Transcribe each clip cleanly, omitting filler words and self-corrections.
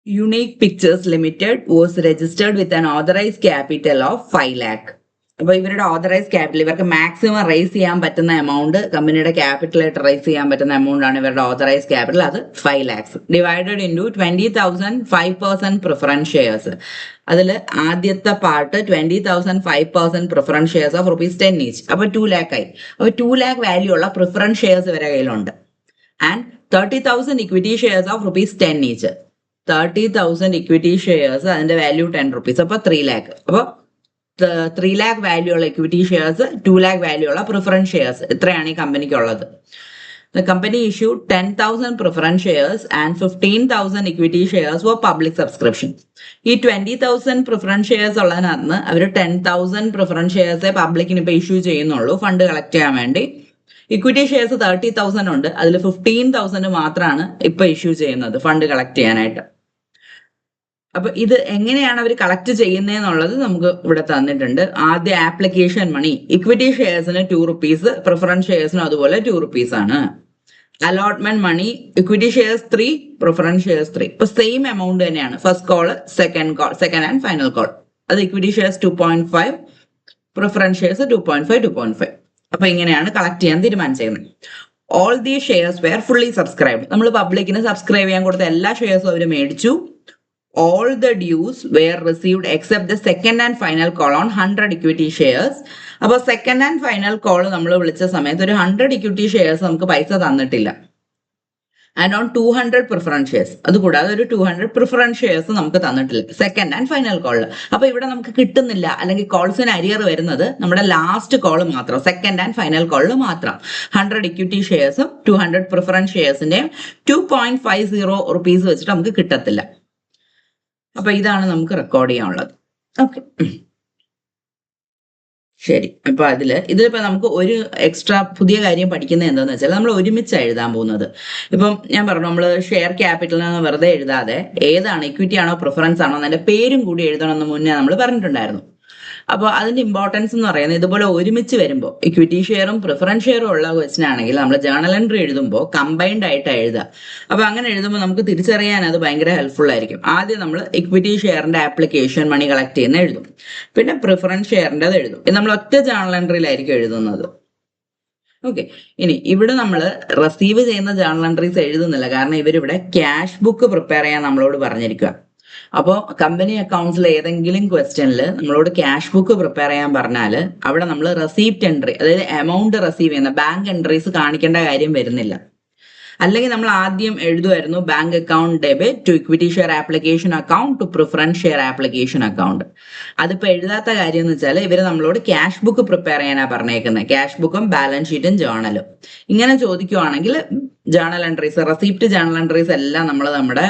Unique Pictures Limited was registered with an authorized capital of 5 lakh. അപ്പോൾ ഇവരുടെ authorise capital ഇവർക്ക് maximum rice ചെയ്യാൻ പറ്റുന്ന എമൗണ്ട് കമ്പനിയുടെ ക്യാപിറ്റലായിട്ട് റൈസ് ചെയ്യാൻ പറ്റുന്ന എമൗണ്ട് ആണ് ഇവരുടെ ഓതറൈസ് ക്യാപിറ്റൽ, അത് 5 lakhs divided into 20,000 5% preference shares. അതിൽ ആദ്യത്തെ part 20,000 5% preference shares of ₹10 each, അപ്പോൾ 2 lakh ആയി. അപ്പോൾ 2 lakh വാല്യൂ ഉള്ള പ്രിഫറൻസ് ഷെയർസ് ഇവരുടെ കയ്യിലുണ്ട്. And 30,000 equity shares of ₹10 each. 30,000 equity shares, അതിന്റെ വാല്യൂ ₹10, അപ്പോൾ 3 lakh. അപ്പോൾ 3 lakh വാല്യൂ ഉള്ള ഇക്വിറ്റി ഷെയർസ്, 2 lakh വാല്യൂ ഉള്ള പ്രിഫറൻസ് ഷെയർസ്, ഇത്രയാണ് ഈ കമ്പനിക്ക് ഉള്ളത്. The company issued 10,000 preference shares and 15,000 equity shares for public subscription. ഈ 20,000 preference shares ഉള്ളതിനകത്ത് അവർ 10,000 preference shares പബ്ലിക്കിന് ഇപ്പൊ ഇഷ്യൂ ചെയ്യുന്നുള്ളൂ ഫണ്ട് കളക്ട് ചെയ്യാൻ വേണ്ടി. ഇക്വിറ്റി ഷെയർസ് 30,000 ഉണ്ട്, അതിൽ 15,000 മാത്രമാണ് ഇപ്പൊ ഇഷ്യൂ ചെയ്യുന്നത് ഫണ്ട് കളക്ട് ചെയ്യാനായിട്ട്. അപ്പൊ ഇത് എങ്ങനെയാണ് അവർ കളക്ട് ചെയ്യുന്നതെന്നുള്ളത് നമുക്ക് ഇവിടെ തന്നിട്ടുണ്ട്. ആദ്യ ആപ്ലിക്കേഷൻ മണി ഇക്വിറ്റി ഷെയർസിന് ₹2, പ്രിഫറൻസ് ഷെയർസിന് അതുപോലെ ₹2 ആണ്. Allotment money equity shares 3, preference shares 3. ഇപ്പൊ സെയിം എമൗണ്ട് തന്നെയാണ്. First call, second and final call. അത് ഇക്വിറ്റി ഷെയർസ് 2.5, പ്രിഫറൻസ് ഷെയർസ് 2.5. അപ്പൊ ഇങ്ങനെയാണ് കളക്ട് ചെയ്യാൻ തീരുമാനിച്ചിരുന്നത്. All the shares were fully subscribe. നമ്മൾ പബ്ലിക്കിന് സബ്സ്ക്രൈബ് ചെയ്യാൻ കൊടുത്ത എല്ലാ ഷെയർസും അവർ മേടിച്ചു. All the dues were received except the second and final call on 100 equity shares. അപ്പോൾ സെക്കൻഡ് ആൻഡ് ഫൈനൽ കോൾ നമ്മൾ വിളിച്ച സമയത്ത് ഒരു 100 ഇക്വിറ്റി ഷെയർസ് നമുക്ക് പൈസ തന്നിട്ടില്ല. ആൻഡ് ഓൺ 200 പ്രിഫറൻസ് ഷെയർസ്, അതുകൂടാതെ ഒരു 200 പ്രിഫറൻസ് ഷെയർസ് നമുക്ക് തന്നിട്ടില്ല സെക്കൻഡ് ആൻഡ് ഫൈനൽ കോളിൽ. അപ്പൊ ഇവിടെ നമുക്ക് കിട്ടുന്നില്ല, അല്ലെങ്കിൽ കോൾസിന് അരിയർ വരുന്നത് നമ്മുടെ ലാസ്റ്റ് കോൾ മാത്രം, സെക്കൻഡ് ആൻഡ് ഫൈനൽ കോളിൽ മാത്രം. 100 ഇക്വിറ്റി ഷെയർസും 200 പ്രിഫറൻസ് ഷെയർസിന്റെയും ₹2.50 വെച്ചിട്ട് നമുക്ക് കിട്ടത്തില്ല. അപ്പൊ ഇതാണ് നമുക്ക് റെക്കോർഡ് ചെയ്യാനുള്ളത്. ഓക്കെ, ശരി. അപ്പൊ ഇതിലിപ്പോ നമുക്ക് ഒരു എക്സ്ട്രാ പുതിയ കാര്യം പഠിക്കുന്നത് എന്താന്ന് വെച്ചാൽ നമ്മൾ ഒരുമിച്ച് എഴുതാൻ പോകുന്നത്. ഇപ്പം ഞാൻ പറഞ്ഞു, നമ്മൾ ഷെയർ ക്യാപിറ്റലിന് വെറുതെ എഴുതാതെ ഏതാണ് ഇക്വിറ്റി ആണോ പ്രിഫറൻസ് ആണോ അതിന്റെ പേരും കൂടി എഴുതണമെന്ന് മുന്നേ നമ്മൾ പറഞ്ഞിട്ടുണ്ടായിരുന്നു. അപ്പോൾ അതിന്റെ ഇമ്പോർട്ടൻസ് എന്ന് പറയുന്നത് ഇതുപോലെ ഒരുമിച്ച് വരുമ്പോൾ ഇക്വിറ്റി ഷെയറും പ്രിഫറൻസ് ഷെയറും ഉള്ള ക്വസ്റ്റൻ ആണെങ്കിൽ നമ്മൾ ജേണൽ എൻട്രി എഴുതുമ്പോൾ കമ്പൈൻഡ് ആയിട്ട് എഴുതുക. അപ്പൊ അങ്ങനെ എഴുതുമ്പോൾ നമുക്ക് തിരിച്ചറിയാൻ അത് ഭയങ്കര ഹെൽപ്ഫുൾ ആയിരിക്കും. ആദ്യം നമ്മൾ ഇക്വിറ്റി ഷെയറിന്റെ ആപ്ലിക്കേഷൻ മണി കളക്ട് ചെയ്യുന്ന എഴുതും, പിന്നെ പ്രിഫറൻസ് ഷെയറിന്റെ അത് എഴുതും. ഇത് നമ്മൾ ഒറ്റ ജേണൽ എൻട്രിയിലായിരിക്കും എഴുതുന്നത്. ഓക്കെ, ഇനി ഇവിടെ നമ്മൾ റിസീവ് ചെയ്യുന്ന ജേണൽ എൻട്രീസ് എഴുതുന്നില്ല, കാരണം ഇവരിവിടെ ക്യാഷ് ബുക്ക് പ്രിപ്പയർ ചെയ്യാൻ നമ്മളോട് പറഞ്ഞിരിക്കുക. അപ്പോൾ കമ്പനി അക്കൗണ്ട്സിൽ ഏതെങ്കിലും ക്വസ്റ്റ്യനിൽ നമ്മളോട് ക്യാഷ് ബുക്ക് പ്രിപ്പയർ ചെയ്യാൻ പറഞ്ഞാൽ അവിടെ നമ്മൾ റെസീപ്റ്റ് എൻട്രി, അതായത് എമൗണ്ട് റിസീവ് ചെയ്യുന്ന ബാങ്ക് എൻട്രീസ് കാണിക്കേണ്ട കാര്യം വരുന്നില്ല. അല്ലെങ്കിൽ നമ്മൾ ആദ്യം എഴുതുമായിരുന്നു bank account debit to equity share application account to preference share application account. അതിപ്പോൾ എഴുതാത്ത കാര്യം എന്ന് വെച്ചാൽ ഇവർ നമ്മളോട് ക്യാഷ് ബുക്ക് പ്രിപ്പയർ ചെയ്യാനാണ് പറഞ്ഞേക്കുന്നത്. ക്യാഷ് ബുക്കും ബാലൻസ് ഷീറ്റും ജേണലും. ഇങ്ങനെ ചോദിക്കുവാണെങ്കിൽ journal entries, receipt journal entries എല്ലാം നമ്മൾ നമ്മുടെ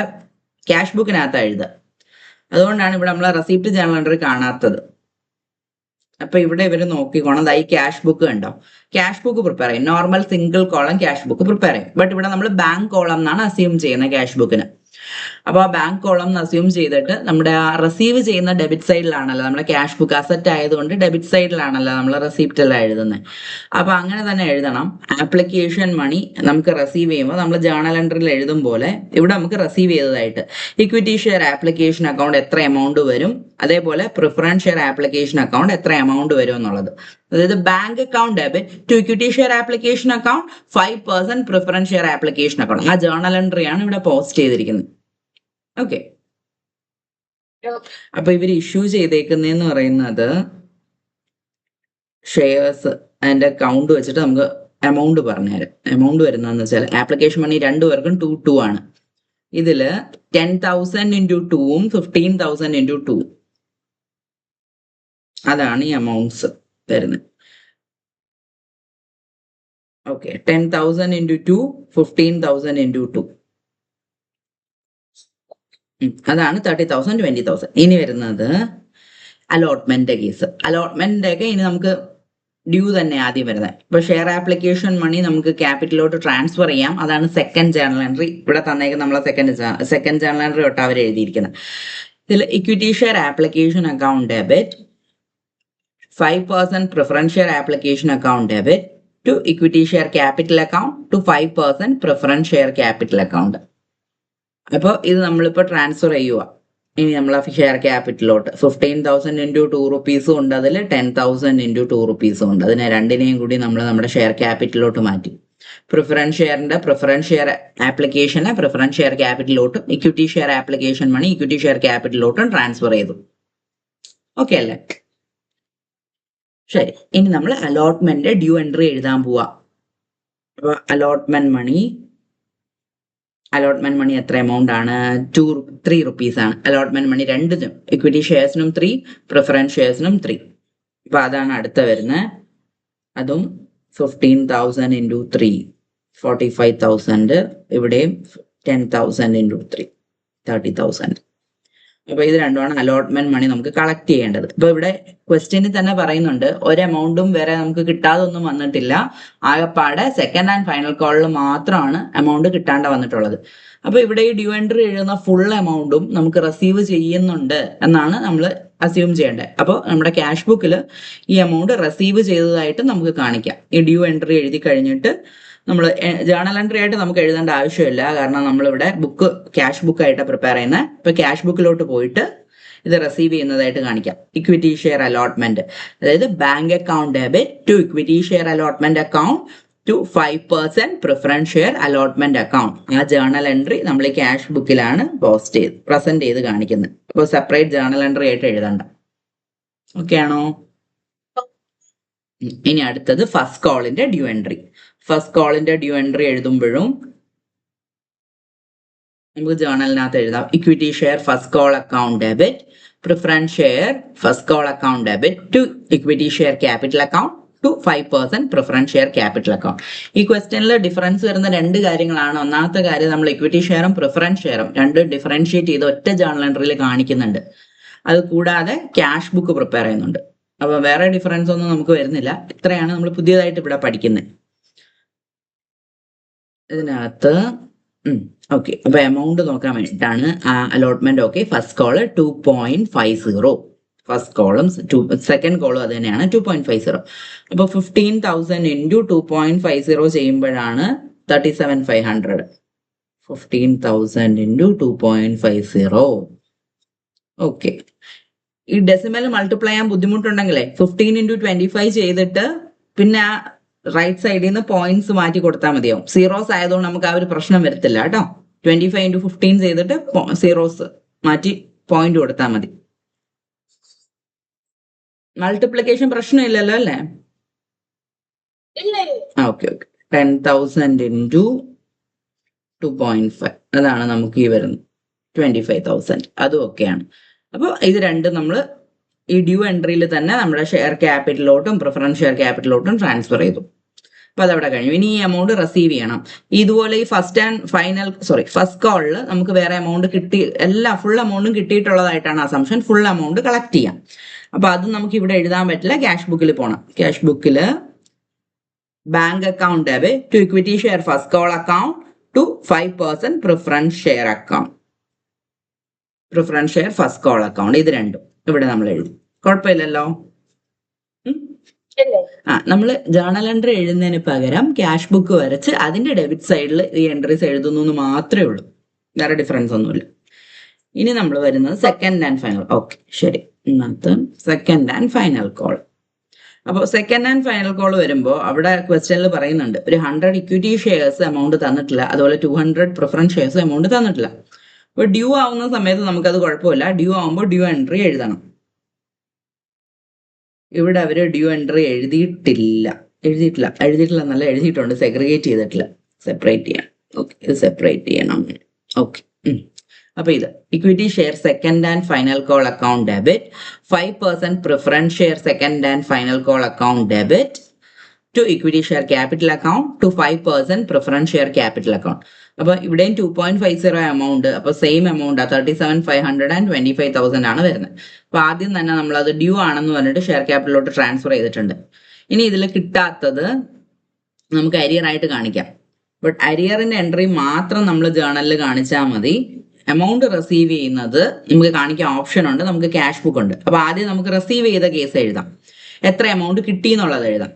ക്യാഷ് ബുക്കിനകത്ത് എഴുതുക. അതുകൊണ്ടാണ് ഇവിടെ നമ്മൾ റെസീപ്റ്റ് ജേണൽ എൻട്രി കാണാത്തത്. അപ്പൊ ഇവിടെ ഇവര് നോക്കിക്കോണം, ഈ ക്യാഷ് ബുക്ക് കണ്ടോ, ക്യാഷ് ബുക്ക് പ്രിപ്പയർ ചെയ്യും. Normal single column cash book prepare ചെയ്യും. ബട്ട് ഇവിടെ നമ്മൾ ബാങ്ക് കോളം എന്നാണ് അസ്യൂം ചെയ്യുന്നത് ക്യാഷ് ബുക്കിന്. അപ്പൊ ആ ബാങ്ക് കോളം അസ്യൂം ചെയ്തിട്ട് നമ്മുടെ ആ റിസീവ് ചെയ്യുന്ന ഡെബിറ്റ് സൈഡിലാണല്ലോ, നമ്മുടെ ക്യാഷ് ബുക്ക് അസറ്റ് ആയതുകൊണ്ട് ഡെബിറ്റ് സൈഡിലാണല്ലോ നമ്മൾ റെസീപ്റ്റ് എല്ലാം എഴുതുന്നത്. അപ്പൊ അങ്ങനെ തന്നെ എഴുതണം. ആപ്ലിക്കേഷൻ മണി നമുക്ക് റിസീവ് ചെയ്യുമ്പോൾ നമ്മൾ ജേണൽ എൻട്രിയിൽ എഴുതും പോലെ ഇവിടെ നമുക്ക് റിസീവ് ചെയ്തതായിട്ട് ഇക്വിറ്റി ഷെയർ ആപ്ലിക്കേഷൻ അക്കൗണ്ട് എത്ര എമൗണ്ട് വരും, അതേപോലെ പ്രിഫറൻസ് ഷെയർ ആപ്ലിക്കേഷൻ അക്കൗണ്ട് എത്ര എമൗണ്ട് വരും എന്നുള്ളത്. അതായത് bank account debit to equity share application account 5% preference share application account. ആ ജേണൽ എൻട്രി ആണ് ഇവിടെ പോസ്റ്റ് ചെയ്തിരിക്കുന്നത്. ഓക്കെ, അപ്പൊ ഇവർ ഇഷ്യൂ ചെയ്തേക്കുന്നതെന്ന് പറയുന്നത് ഷെയർസ് അതിന്റെ അക്കൗണ്ട് വെച്ചിട്ട് നമുക്ക് എമൗണ്ട് പറഞ്ഞുതരാം. എമൗണ്ട് വരുന്നതെന്ന് വെച്ചാൽ ആപ്ലിക്കേഷൻ മണി രണ്ടുപേർക്കും 2 ആണ്. ഇതില് 10,000 ഇൻറ്റു 2ഉം 15,000 ഇൻറ്റു 2. അതാണ് ഈ എമൗണ്ട്സ് വരുന്നത്. Okay, 10,000 into 2, 15,000 into 2. അതാണ് 30,000, 20,000. ഇനി വരുന്നത് അലോട്ട്മെന്റ് കേസ്. അലോട്ട്മെന്റ് ഒക്കെ ഇനി നമുക്ക് ഡ്യൂ തന്നെ ആദ്യം വരുന്നത്. ഇപ്പൊ ഷെയർ ആപ്ലിക്കേഷൻ മണി നമുക്ക് ക്യാപിറ്റലോട്ട് ട്രാൻസ്ഫർ ചെയ്യാം. അതാണ് സെക്കൻഡ് ജേണൽ എൻട്രി. ഇവിടെ തന്നേക്കുന്ന നമ്മളെ സെക്കൻഡ് ജേണൽ എൻട്രി തൊട്ട് അവർ എഴുതിയിരിക്കുന്നത്. ഇതിൽ equity share application account debit 5% preference share application account debit to equity share capital account to 5% preference share capital account. അപ്പോൾ ഇത് നമ്മളിപ്പോൾ ട്രാൻസ്ഫർ ചെയ്യുക. ഇനി നമ്മൾ ഷെയർ ക്യാപിറ്റലിലോട്ട് 15,000 ഇൻറ്റു 2 റുപ്പീസും ഉണ്ട്, അതിൽ 10,000 ഇൻറ്റു 2 റുപ്പീസും ഉണ്ട്. അതിനെ രണ്ടിനെയും കൂടി നമ്മൾ നമ്മുടെ ഷെയർ ക്യാപിറ്റലിലോട്ട് മാറ്റി. പ്രിഫറൻസ് ഷെയർ ആപ്ലിക്കേഷനെ പ്രിഫറൻസ് ഷെയർ ക്യാപിറ്റലിലോട്ടും equity share application money equity share ക്യാപിറ്റലിലോട്ടും ട്രാൻസ്ഫർ ചെയ്തു. ഓക്കെ അല്ലേ? ശരി, ഇനി നമ്മൾ അലോട്ട്മെന്റ് ഡ്യൂ എൻട്രി എഴുതാൻ പോവാ. അപ്പോൾ അലോട്ട്മെന്റ് മണി എത്ര എമൗണ്ട് ആണ്? 3 റുപ്പീസ് ആണ് അലോട്ട്മെന്റ് മണി രണ്ടിനും. ഇക്വിറ്റി ഷെയർസിനും 3, പ്രിഫറൻസ് ഷെയർസിനും 3. അപ്പൊ അതാണ് അടുത്ത വരുന്നത്. അതും 15,000 ഇൻറ്റു 3 45,000. ഇവിടെയും 10,000 ഇൻറ്റു 3 30,000. അപ്പൊ ഇത് രണ്ടുമാണ് അലോട്ട്മെന്റ് മണി നമുക്ക് കളക്ട് ചെയ്യേണ്ടത്. അപ്പൊ ഇവിടെ ക്വസ്റ്റ്യനിൽ തന്നെ പറയുന്നുണ്ട് ഒരു എമൗണ്ടും വേറെ നമുക്ക് കിട്ടാതൊന്നും വന്നിട്ടില്ല. ആകെപ്പാടെ സെക്കൻഡ് ആൻഡ് ഫൈനൽ കോളിൽ മാത്രമാണ് എമൗണ്ട് കിട്ടാണ്ട് വന്നിട്ടുള്ളത്. അപ്പൊ ഇവിടെ ഈ ഡ്യൂ എൻട്രി എഴുതുന്ന ഫുൾ എമൗണ്ടും നമുക്ക് റിസീവ് ചെയ്യുന്നുണ്ട് എന്നാണ് നമ്മൾ അസ്യൂം ചെയ്യേണ്ടത്. അപ്പോൾ നമ്മുടെ ക്യാഷ് ബുക്കിൽ ഈ എമൗണ്ട് റിസീവ് ചെയ്തതായിട്ട് നമുക്ക് കാണിക്കാം. ഈ ഡ്യൂ എൻട്രി എഴുതി കഴിഞ്ഞിട്ട് നമ്മൾ ജേണൽ എൻട്രി ആയിട്ട് നമുക്ക് എഴുതേണ്ട ആവശ്യമില്ല, കാരണം നമ്മളിവിടെ ക്യാഷ് ബുക്ക് ആയിട്ട് പ്രിപ്പയർ ചെയ്യുന്നത്. ഇപ്പൊ ക്യാഷ് ബുക്കിലോട്ട് പോയിട്ട് ഇത് റിസീവ് ചെയ്യുന്നതായിട്ട് കാണിക്കാം. ഇക്വിറ്റി ഷെയർ അലോട്ട്മെന്റ്, അതായത് bank account debit to equity share allotment account to 5% preference share allotment account. ആ ജേണൽ എൻട്രി നമ്മൾ ഈ ക്യാഷ് ബുക്കിലാണ് പ്രസന്റ് ചെയ്ത് കാണിക്കുന്നത്. അപ്പോൾ സെപ്പറേറ്റ് ജേണൽ എൻട്രി ആയിട്ട് എഴുതണ്ട. ഓക്കെ ആണോ? ഇനി അടുത്തത് ഫസ്റ്റ് കോളിന്റെ ഡ്യൂ എൻട്രി. ഫസ്റ്റ് കോളിന്റെ ഡ്യൂ എൻട്രി എഴുതുമ്പോഴും നമുക്ക് ജേണലിനകത്ത് എഴുതാം. Equity share first call account debit preference share first call account debit to equity share capital account to 5% preference share capital account. ഈ ക്വസ്റ്റ്യനിൽ ഡിഫറൻസ് വരുന്ന രണ്ട് കാര്യങ്ങളാണ്. ഒന്നാമത്തെ കാര്യം, നമ്മൾ ഇക്വിറ്റി ഷെയറും പ്രിഫറൻസ് ഷെയറും രണ്ടും ഡിഫറൻഷിയേറ്റ് ചെയ്ത് ഒറ്റ ജേണൽ എൻട്രിയിൽ കാണിക്കുന്നുണ്ട്. അത് കൂടാതെ ക്യാഷ് ബുക്ക് പ്രിപ്പയർ ചെയ്യുന്നുണ്ട്. അപ്പൊ വേറെ ഡിഫറൻസ് ഒന്നും നമുക്ക് വരുന്നില്ല. ഇത്രയാണ് നമ്മൾ പുതിയതായിട്ട് ഇവിടെ പഠിക്കുന്നത്. ഇതിനകത്ത് ഓക്കെ, അപ്പൊ എമൗണ്ട് നോക്കാൻ വേണ്ടിയിട്ടാണ് allotment. Okay, first call 2.50, first കോളും സെക്കൻഡ് കോളും അത് തന്നെയാണ് 2.50. അപ്പൊ 15,000 ഇൻറ്റു 2.50 ചെയ്യുമ്പോഴാണ് 37,500. 15,000 ഇൻറ്റു 2.50. ഓക്കെ, ഈ ഡെസിമൽ മൾട്ടിപ്ലൈ ചെയ്യാൻ ബുദ്ധിമുട്ടുണ്ടെങ്കിലേ 15 ഇൻറ്റു 25 ചെയ്തിട്ട് പിന്നെ ആ റൈറ്റ് സൈഡിൽ നിന്ന് പോയിന്റ്സ് മാറ്റി കൊടുത്താൽ മതിയാവും. സീറോസ് ആയതുകൊണ്ട് നമുക്ക് ആ ഒരു പ്രശ്നം വരത്തില്ല കേട്ടോ. 25 ഇൻറ്റു 15 ചെയ്തിട്ട് സീറോസ് മാറ്റി പോയിന്റ് കൊടുത്താൽ മതി. മൾട്ടിപ്ലിക്കേഷൻ പ്രശ്നമില്ലല്ലോ അല്ലേ? ഓക്കെ ഓക്കെ, 10,000 ഇൻറ്റു 2.5 അതാണ് നമുക്ക് ഈ വരുന്നത് 25,000. അതും ഒക്കെയാണ്. അപ്പോൾ ഇത് രണ്ടും നമ്മൾ ഈ ഡ്യൂ എൻട്രിയിൽ തന്നെ നമ്മുടെ ഷെയർ ക്യാപിറ്റലിലോട്ടും പ്രിഫറൻസ് ഷെയർ ക്യാപിറ്റലിലോട്ടും ട്രാൻസ്ഫർ ചെയ്തു. അപ്പൊ അതവിടെ കഴിഞ്ഞു. ഇനി ഈ എമൗണ്ട് റിസീവ് ചെയ്യണം. ഇതുപോലെ ഈ ഫസ്റ്റ് കോളിൽ നമുക്ക് വേറെ എമൗണ്ട് ഫുൾ എമൗണ്ടും കിട്ടിയിട്ടുള്ളതായിട്ടാണ് അസംഷൻ. ഫുൾ എമൗണ്ട് കളക്ട് ചെയ്യാം. അപ്പൊ അത് നമുക്ക് ഇവിടെ എഴുതാൻ പറ്റില്ല. ക്യാഷ് ബുക്കിൽ പോകണം. ക്യാഷ് ബുക്കിൽ bank account debit to equity share first call account to 5% preference share account. Preference share first call account, ഇത് രണ്ടും ഇവിടെ നമ്മൾ എഴുതി. കുഴപ്പമില്ലല്ലോ. നമ്മൾ ജേണൽ എൻട്രി എഴുതുന്നതിന് പകരം ക്യാഷ് ബുക്ക് വരച്ച് അതിന്റെ ഡെബിറ്റ് സൈഡിൽ ഈ എൻട്രീസ് എഴുതുന്നു എന്ന് മാത്രമേ ഉള്ളൂ. വേറെ ഡിഫറൻസ് ഒന്നുമില്ല. ഇനി നമ്മൾ വരുന്നത് സെക്കൻഡ് ആൻഡ് ഫൈനൽ. ഓക്കെ, ശരി. ഇന്നത്തെ സെക്കൻഡ് ആൻഡ് ഫൈനൽ കോൾ. അപ്പോൾ സെക്കൻഡ് ആൻഡ് ഫൈനൽ കോൾ വരുമ്പോൾ അവിടെ ക്വസ്റ്റ്യനിൽ പറയുന്നുണ്ട് ഒരു 100 ഇക്വിറ്റി ഷെയർസ് എമൗണ്ട് തന്നിട്ടില്ല, അതുപോലെ 200 പ്രിഫറൻസ് ഷെയർസ് എമൗണ്ട് തന്നിട്ടില്ല. അപ്പോൾ ഡ്യൂ ആവുന്ന സമയത്ത് നമുക്കത് കുഴപ്പമില്ല. ഡ്യൂ ആവുമ്പോൾ ഡ്യൂ എൻട്രി എഴുതണം. ഇവിടെ അവർ ഡ്യൂ എൻട്രി എഴുതിയിട്ടില്ല എന്നല്ല, എഴുതിയിട്ടുണ്ട്. സെഗ്രിഗേറ്റ് ചെയ്തിട്ടില്ല. സെപ്പറേറ്റ് ചെയ്യണം. ഓക്കെ, ഇത് സെപ്പറേറ്റ് ചെയ്യണം. ഓക്കെ, അപ്പൊ ഇത് equity share second and final call account debit 5% preference share second and final call account debit to equity share capital account to 5% preference share capital account. അപ്പൊ ഇവിടെയും 2.50 amount. അപ്പൊ same amount 37,500 and 25,000 ആണ് വരുന്നത്. അപ്പൊ ആദ്യം തന്നെ നമ്മൾ അത് ഡ്യൂ ആണെന്ന് പറഞ്ഞിട്ട് ഷെയർ ക്യാപിറ്റലിലോട്ട് ട്രാൻസ്ഫർ ചെയ്തിട്ടുണ്ട്. ഇനി ഇതിൽ കിട്ടാത്തത് നമുക്ക് അരിയർ ആയിട്ട് കാണിക്കാം. ബട്ട് അരിയറിന്റെ എൻട്രി മാത്രം നമ്മൾ ജേണലിൽ കാണിച്ചാൽ മതി. എമൗണ്ട് റിസീവ് ചെയ്യുന്നത് നമുക്ക് കാണിക്കാൻ ഓപ്ഷൻ ഉണ്ട്. നമുക്ക് ക്യാഷ് ബുക്ക് ഉണ്ട്. അപ്പൊ ആദ്യം നമുക്ക് റിസീവ് ചെയ്ത കേസ് എഴുതാം. എത്ര എമൗണ്ട് കിട്ടി എന്നുള്ളത് എഴുതാം.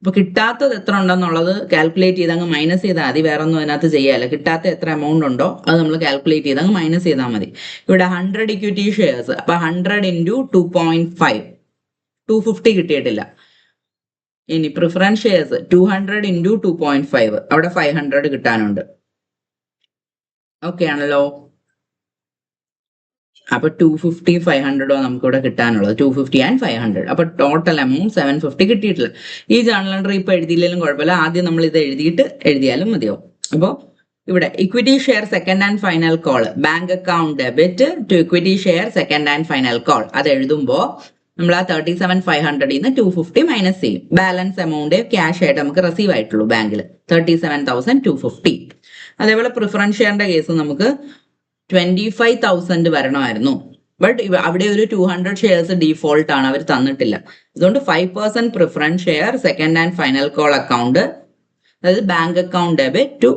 അപ്പൊ കിട്ടാത്തത് എത്ര ഉണ്ടെന്നുള്ളത് കാൽക്കുലേറ്റ് ചെയ്ത് അങ്ങ് മൈനസ് ചെയ്താൽ മതി, വേറെ ഒന്നും അതിനകത്ത് ചെയ്യാല്ല. കിട്ടാത്ത എത്ര എമൗണ്ട് ഉണ്ടോ അത് നമ്മൾ കാൽക്കുലേറ്റ് ചെയ്ത് അങ്ങ് മൈനസ് ചെയ്താൽ മതി. ഇവിടെ 100 ഇക്വിറ്റി ഷെയർസ്, അപ്പൊ 100 ഇൻറ്റു 2.5 250 കിട്ടിയിട്ടില്ല. ഇനി പ്രിഫറൻസ് ഷെയർസ് 200 ഇൻറ്റു 2.5, അവിടെ 500 കിട്ടാനുണ്ട്. ഓക്കെ ആണല്ലോ. അപ്പൊ 250 500 നമുക്കിവിടെ കിട്ടാനുള്ളത്, 250 ആൻഡ് 500. അപ്പൊ ടോട്ടൽ എമൗണ്ട് 750 കിട്ടിയിട്ടില്ല. ഈ ജേർണൽ എൻട്രി ഇപ്പൊ എഴുതിയില്ലെങ്കിലും കുഴപ്പമില്ല, ആദ്യം നമ്മൾ ഇത് എഴുതിയാലും മതിയാവും. അപ്പോൾ ഇവിടെ equity share second and final call, bank account debit to equity share second and final call. അത് എഴുതുമ്പോൾ നമ്മൾ ആ 37,500 250 മൈനസ് ചെയ്യും. ബാലൻസ് എമൗണ്ട് ക്യാഷ് ആയിട്ട് നമുക്ക് റിസീവ് ആയിട്ടുള്ളൂ ബാങ്കിൽ 37,250. അതേപോലെ പ്രിഫറൻസ് ഷെയറിന്റെ കേസ് നമുക്ക് 25,000 വരണമായിരുന്നു. ബട്ട് അവിടെ ഒരു 200 ഷെയർസ് ഡീഫോൾട്ട് ആണ്, അവർ തന്നിട്ടില്ല. അതുകൊണ്ട് 5% preference share second and final call account, അതായത് bank account debit to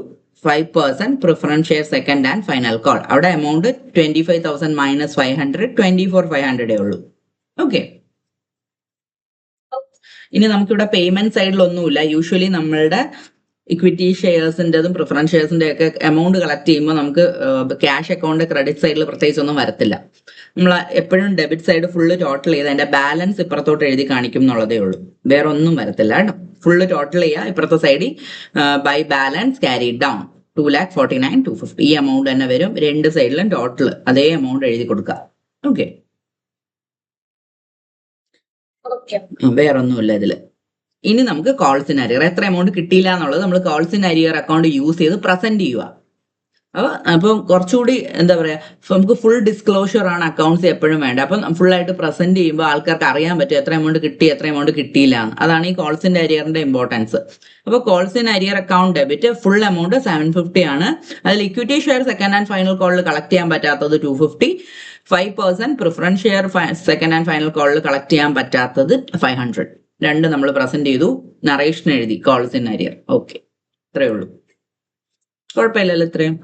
5% preference share second and final call. അവിടെ എമൗണ്ട് 25,000 മൈനസ് 500 24,500 ഉള്ളൂ. ഓക്കെ. ഇനി നമുക്കിവിടെ പേയ്മെന്റ് സൈഡിൽ ഒന്നുമില്ല. യൂഷ്വലി നമ്മളുടെ ഇക്വിറ്റി ഷെയർസിൻ്റെതും പ്രിഫറൻസ് ഷെയർസിന്റെ ഒക്കെ എമൗണ്ട് കളക്ട് ചെയ്യുമ്പോൾ നമുക്ക് ക്യാഷ് അക്കൗണ്ട് ക്രെഡിറ്റ് സൈഡിൽ പ്രത്യേകിച്ച് ഒന്നും വരത്തില്ല. നമ്മൾ എപ്പോഴും ഡെബിറ്റ് സൈഡ് ഫുള്ള് ടോട്ടൽ ചെയ്ത് അതിന്റെ ബാലൻസ് ഇപ്പുറത്തോട്ട് എഴുതി കാണിക്കും എന്നുള്ളതേ ഉള്ളൂ, വേറെ ഒന്നും വരത്തില്ല കേട്ടോ. ഫുള്ള് ടോട്ടൽ ചെയ്യുക, ഇപ്പുറത്തെ സൈഡിൽ ബൈ ബാലൻസ് ക്യാരി ഡൗൺ 2,49,250 ഈ എമൗണ്ട് തന്നെ വരും. രണ്ട് സൈഡിലും ടോട്ടൽ അതേ എമൗണ്ട് എഴുതി കൊടുക്കുക. ഓക്കെ, വേറെ ഒന്നുമില്ല ഇതില്. ഇനി നമുക്ക് കോൾസ് ഇൻ അരിയർ എത്ര എമൗണ്ട് കിട്ടിയില്ല എന്നുള്ളത് നമ്മൾ calls in arrear account use ചെയ്ത് പ്രസന്റ് ചെയ്യുക. അപ്പം കുറച്ചുകൂടി എന്താ പറയാ, നമുക്ക് ഫുൾ ഡിസ്ക്ലോഷർ ആണ് അക്കൗണ്ട്സ് എപ്പോഴും വേണ്ട. അപ്പം ഫുൾ ആയിട്ട് പ്രസന്റ് ചെയ്യുമ്പോൾ ആൾക്കാർക്ക് അറിയാൻ പറ്റും എത്ര എമൗണ്ട് കിട്ടി എത്ര എമൗണ്ട് കിട്ടിയില്ല എന്ന്. അതാണ് ഈ കോൾസ് ഇൻ അരിയറിന്റെ ഇമ്പോർട്ടൻസ്. അപ്പോൾ calls in arrear account debit full amount 750 ആണ്. അതിൽ equity share second and final കോളിൽ കളക്ട് ചെയ്യാൻ പറ്റാത്തത് 250, 5% preference share second and final കോളിൽ കളക്ട് ചെയ്യാൻ പറ്റാത്തത് 500. രണ്ട് നമ്മൾ പ്രസന്റ് ചെയ്തു, നറേഷൻ എഴുതി കോൾസ് ഇൻ അരിയർ. ഓക്കെ, ഇത്രയേ ഉള്ളൂ, കുഴപ്പമില്ലല്ലോ ഇത്രയും.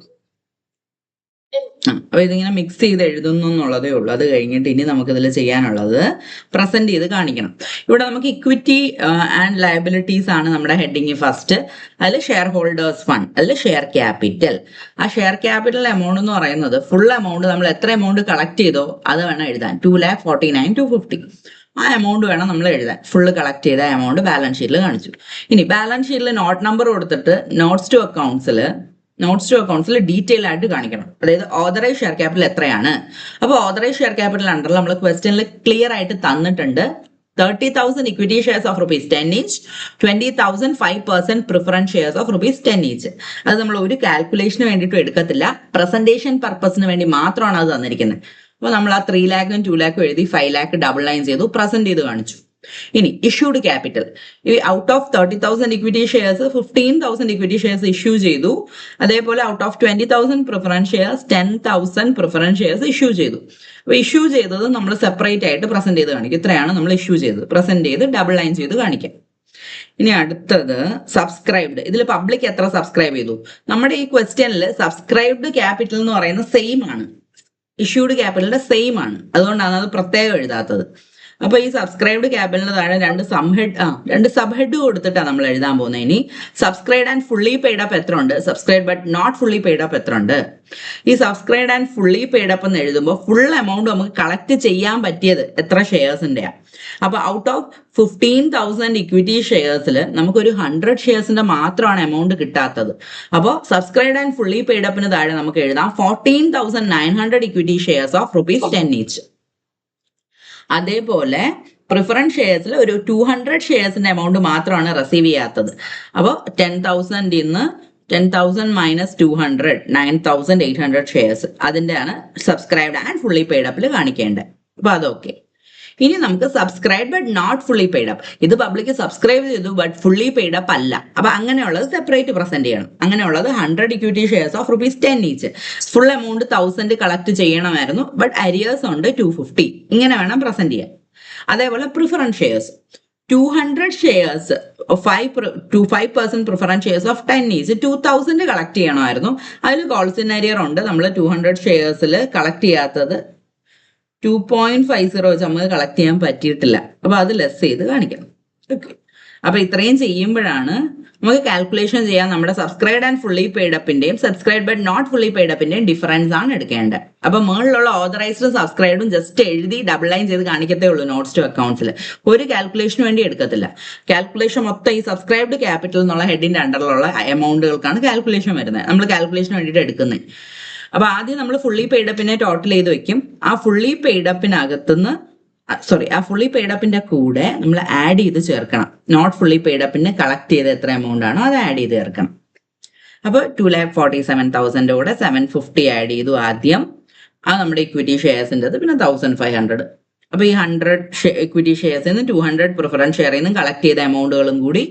അപ്പൊ ഇതിങ്ങനെ മിക്സ് ചെയ്ത് എഴുതുന്നു എന്നുള്ളതേ ഉള്ളൂ. അത് കഴിഞ്ഞിട്ട് ഇനി നമുക്കിതിൽ ചെയ്യാനുള്ളത് പ്രസന്റ് ചെയ്ത് കാണിക്കണം. ഇവിടെ നമുക്ക് ഇക്വിറ്റി ആൻഡ് ലയബിലിറ്റീസ് ആണ് നമ്മുടെ ഹെഡിങ് ഫസ്റ്റ്. അതിൽ ഷെയർ ഹോൾഡേഴ്സ് ഫണ്ട്, അതിൽ ഷെയർ ക്യാപിറ്റൽ. ആ ഷെയർ ക്യാപിറ്റൽ എമൗണ്ട് എന്ന് പറയുന്നത് ഫുൾ എമൗണ്ട് നമ്മൾ എത്ര എമൗണ്ട് കളക്ട് ചെയ്തോ അത് വേണം എഴുതാൻ. 2,49,250 ആ എമൗണ്ട് വേണം നമ്മൾ എഴുതാൻ. ഫുള്ള് കളക്ട് ചെയ്ത എമൗണ്ട് ബാലൻസ് ഷീറ്റിൽ കാണിച്ചു. ഇനി ബാലൻസ് ഷീറ്റിൽ നോട്ട് നമ്പർ കൊടുത്തിട്ട് നോട്ട്സ് ടു അക്കൗണ്ട്സിൽ ഡീറ്റെയിൽ ആയിട്ട് കാണിക്കണം. അതായത് ഓതറൈസ് ഷെയർ ക്യാപിറ്റൽ എത്രയാണ്. അപ്പോൾ ഓതറൈസ് ഷെയർ ക്യാപിറ്റൽ അണ്ടറിൽ നമ്മൾ ക്വസ്റ്റ്യനിൽ ക്ലിയർ ആയിട്ട് തന്നിട്ടുണ്ട്. 30,000 equity shares of ₹10 each, 20,000 5% preference shares of ₹10 each. അത് നമ്മൾ ഒരു കാൽക്കുലേഷന് വേണ്ടിയിട്ടും എടുക്കത്തില്ല, പ്രസന്റേഷൻ പർപ്പസിന് വേണ്ടി മാത്രമാണ് അത് തന്നിരിക്കുന്നത്. അപ്പോൾ നമ്മൾ ആ 3 lakhs 2 lakhs എഴുതി 5 lakh ഡബിൾ ലൈൻ ചെയ്തു, പ്രസന്റ് ചെയ്ത് കാണിച്ചു. ഇനി ഇഷ്യൂഡ് ക്യാപിറ്റൽ, ഈ out of 30,000 equity shares 15,000 equity shares issue ചെയ്തു. അതേപോലെ out of 20,000 preference shares 10,000 preference shares issue ചെയ്തു. അപ്പോൾ ഇഷ്യൂ ചെയ്തത് നമ്മൾ സെപ്പറേറ്റ് ആയിട്ട് പ്രസന്റ് ചെയ്ത് കാണിക്കും. ഇത്രയാണ് നമ്മൾ ഇഷ്യൂ ചെയ്തത്, പ്രസന്റ് ചെയ്ത് ഡബിൾ ലൈൻ ചെയ്ത് കാണിക്കാം. ഇനി അടുത്തത് സബ്സ്ക്രൈബ്ഡ്. ഇതിൽ പബ്ലിക് എത്ര സബ്സ്ക്രൈബ് ചെയ്തു? നമ്മുടെ ഈ ക്വസ്റ്റ്യനിൽ സബ്സ്ക്രൈബ്ഡ് ക്യാപിറ്റൽ എന്ന് പറയുന്നത് സെയിം ആണ്, ഇഷ്യൂഡ് ക്യാപിറ്റലിന്റെ സെയിം ആണ്, അതുകൊണ്ടാണ് അത് പ്രത്യേകം എഴുതാത്തത്. അപ്പൊ ഈ സബ്സ്ക്രൈബ്ഡ് ക്യാപിറ്റലിന് താഴെ രണ്ട് സബ് ഹെഡ് കൊടുത്തിട്ടാണ് നമ്മൾ എഴുതാൻ പോകുന്നത്. ഇനി subscribe and fully paid up എത്ര ഉണ്ട്, subscribe but not fully paid up എത്ര ഉണ്ട്. ഈ subscribe and fully paid up എന്ന് എഴുതുമ്പോൾ ഫുൾ എമൗണ്ട് നമുക്ക് കളക്ട് ചെയ്യാൻ പറ്റിയത് എത്ര ഷെയർസിന്റെയാണ്. അപ്പൊ ഔട്ട് ഓഫ് 15,000 ഇക്വിറ്റി ഷെയർസിൽ നമുക്കൊരു 100 ഷെയർസിന്റെ മാത്രമാണ് എമൗണ്ട് കിട്ടാത്തത്. അപ്പോൾ സബ്സ്ക്രൈബ് ആൻഡ് ഫുള്ളി പെയ്ഡ് അപ്പിന് താഴെ നമുക്ക് എഴുതാം 14,900 ഇക്വിറ്റി ഷെയർസ് ഓഫ് ₹10 each. അതേപോലെ പ്രിഫറൻസ് ഷെയർസിൽ ഒരു 200 ഷെയർസിന്റെ എമൗണ്ട് മാത്രമാണ് റിസീവ് ചെയ്യാത്തത്. അപ്പോൾ 10,000 മൈനസ് 200 9,800 ഷെയർസ് അതിൻ്റെയാണ് സബ്സ്ക്രൈബ്ഡ് ആൻഡ് ഫുള്ളി പെയ്ഡ് അപ്പിൽ കാണിക്കേണ്ടത്. അപ്പോൾ അതൊക്കെ. ഇനി നമുക്ക് subscribe but not fully paid up. ഇത് പബ്ലിക് സബ്സ്ക്രൈബ് ചെയ്തു ബട്ട് ഫുള്ളി പെയ്ഡ് അപ്പ് അല്ല. അപ്പൊ അങ്ങനെയുള്ളത് സെപ്പറേറ്റ് പ്രസന്റ് ചെയ്യണം. അങ്ങനെയുള്ളത് 100 equity shares of ₹10 each. Full amount 1000 collect ചെയ്യണമായിരുന്നു, ബട്ട് അരിയേഴ്സ് ഉണ്ട് 250. ഇങ്ങനെ വേണം പ്രസന്റ് ചെയ്യാൻ. അതേപോലെ preference shares 200 shares 5% preference shares of 10 each 2,000 collect ചെയ്യണമായിരുന്നു. അതിൽ കോൾസ് ഇൻ അരിയർ ഉണ്ട്. നമ്മൾ 200 ഷെയർസിൽ കളക്ട് ചെയ്യാത്തത് 2.50 വെച്ച് നമുക്ക് കളക്ട് ചെയ്യാൻ പറ്റിയിട്ടില്ല. അപ്പൊ അത് ലെസ് ചെയ്ത് കാണിക്കണം. ഓക്കെ, അപ്പൊ ഇത്രയും ചെയ്യുമ്പോഴാണ് നമുക്ക് കാൽക്കുലേഷൻ ചെയ്യാൻ നമ്മുടെ സബ്സ്ക്രൈബ് ആൻഡ് ഫുള്ളി പെയ്ഡ് അപ്പിന്റെയും subscribe but not fully paid അപ്പിന്റെയും ഡിഫറൻസ് ആണ് എടുക്കേണ്ടത്. അപ്പൊ മുകളിലുള്ള ഓതറൈസ്ഡും സബ്സ്ക്രൈബും ജസ്റ്റ് എഴുതി ഡബിൾ ലൈൻ ചെയ്ത് കാണിക്കത്തേ ഉള്ളൂ നോട്ട്സ് ടു അക്കൗണ്ട്സിൽ. ഒരു കാൽക്കുലേഷന് വേണ്ടി എടുക്കത്തില്ല. കാൽക്കുലേഷൻ മൊത്തം ഈ സബ്സ്ക്രൈബ്ഡ് ക്യാപിറ്റൽ എന്നുള്ള ഹെഡിന്റെ അണ്ടറിലുള്ള എമൗണ്ടുകൾക്കാണ് കാൽക്കുലേഷൻ വരുന്നത്. നമ്മൾ കാൽക്കുലേഷന് വേണ്ടിയിട്ട് എടുക്കുന്നത്. അപ്പൊ ആദ്യം നമ്മൾ ഫുള്ളി പെയ്ഡ് അപ്പിനെ ടോട്ടൽ ചെയ്ത് വെക്കും. ആ ഫുള്ളി പെയ്ഡ് അപ്പിനകത്തുനിന്ന് ആ ഫുള്ളി പെയ്ഡ് അപ്പിന്റെ കൂടെ നമ്മൾ ആഡ് ചെയ്ത് ചേർക്കണം. നോട്ട് ഫുള്ളി പെയ്ഡ് അപ്പിന് കളക്ട് ചെയ്ത് എത്ര എമൗണ്ട് ആണോ അത് ആഡ് ചെയ്ത് ചേർക്കണം. അപ്പൊ 2,47,000 കൂടെ 750 ആഡ് ചെയ്തു ആദ്യം. അത് നമ്മുടെ ഇക്വിറ്റി ഷെയർസിൻ്റെ, പിന്നെ 1,500. അപ്പൊ ഈ 100 ഇക്വിറ്റി ഷെയർസിൽ നിന്ന് 200 പ്രിഫറൻസ് ഷെയറിൽ നിന്ന് കളക്ട് ചെയ്ത എമൗണ്ടുകളും കൂടി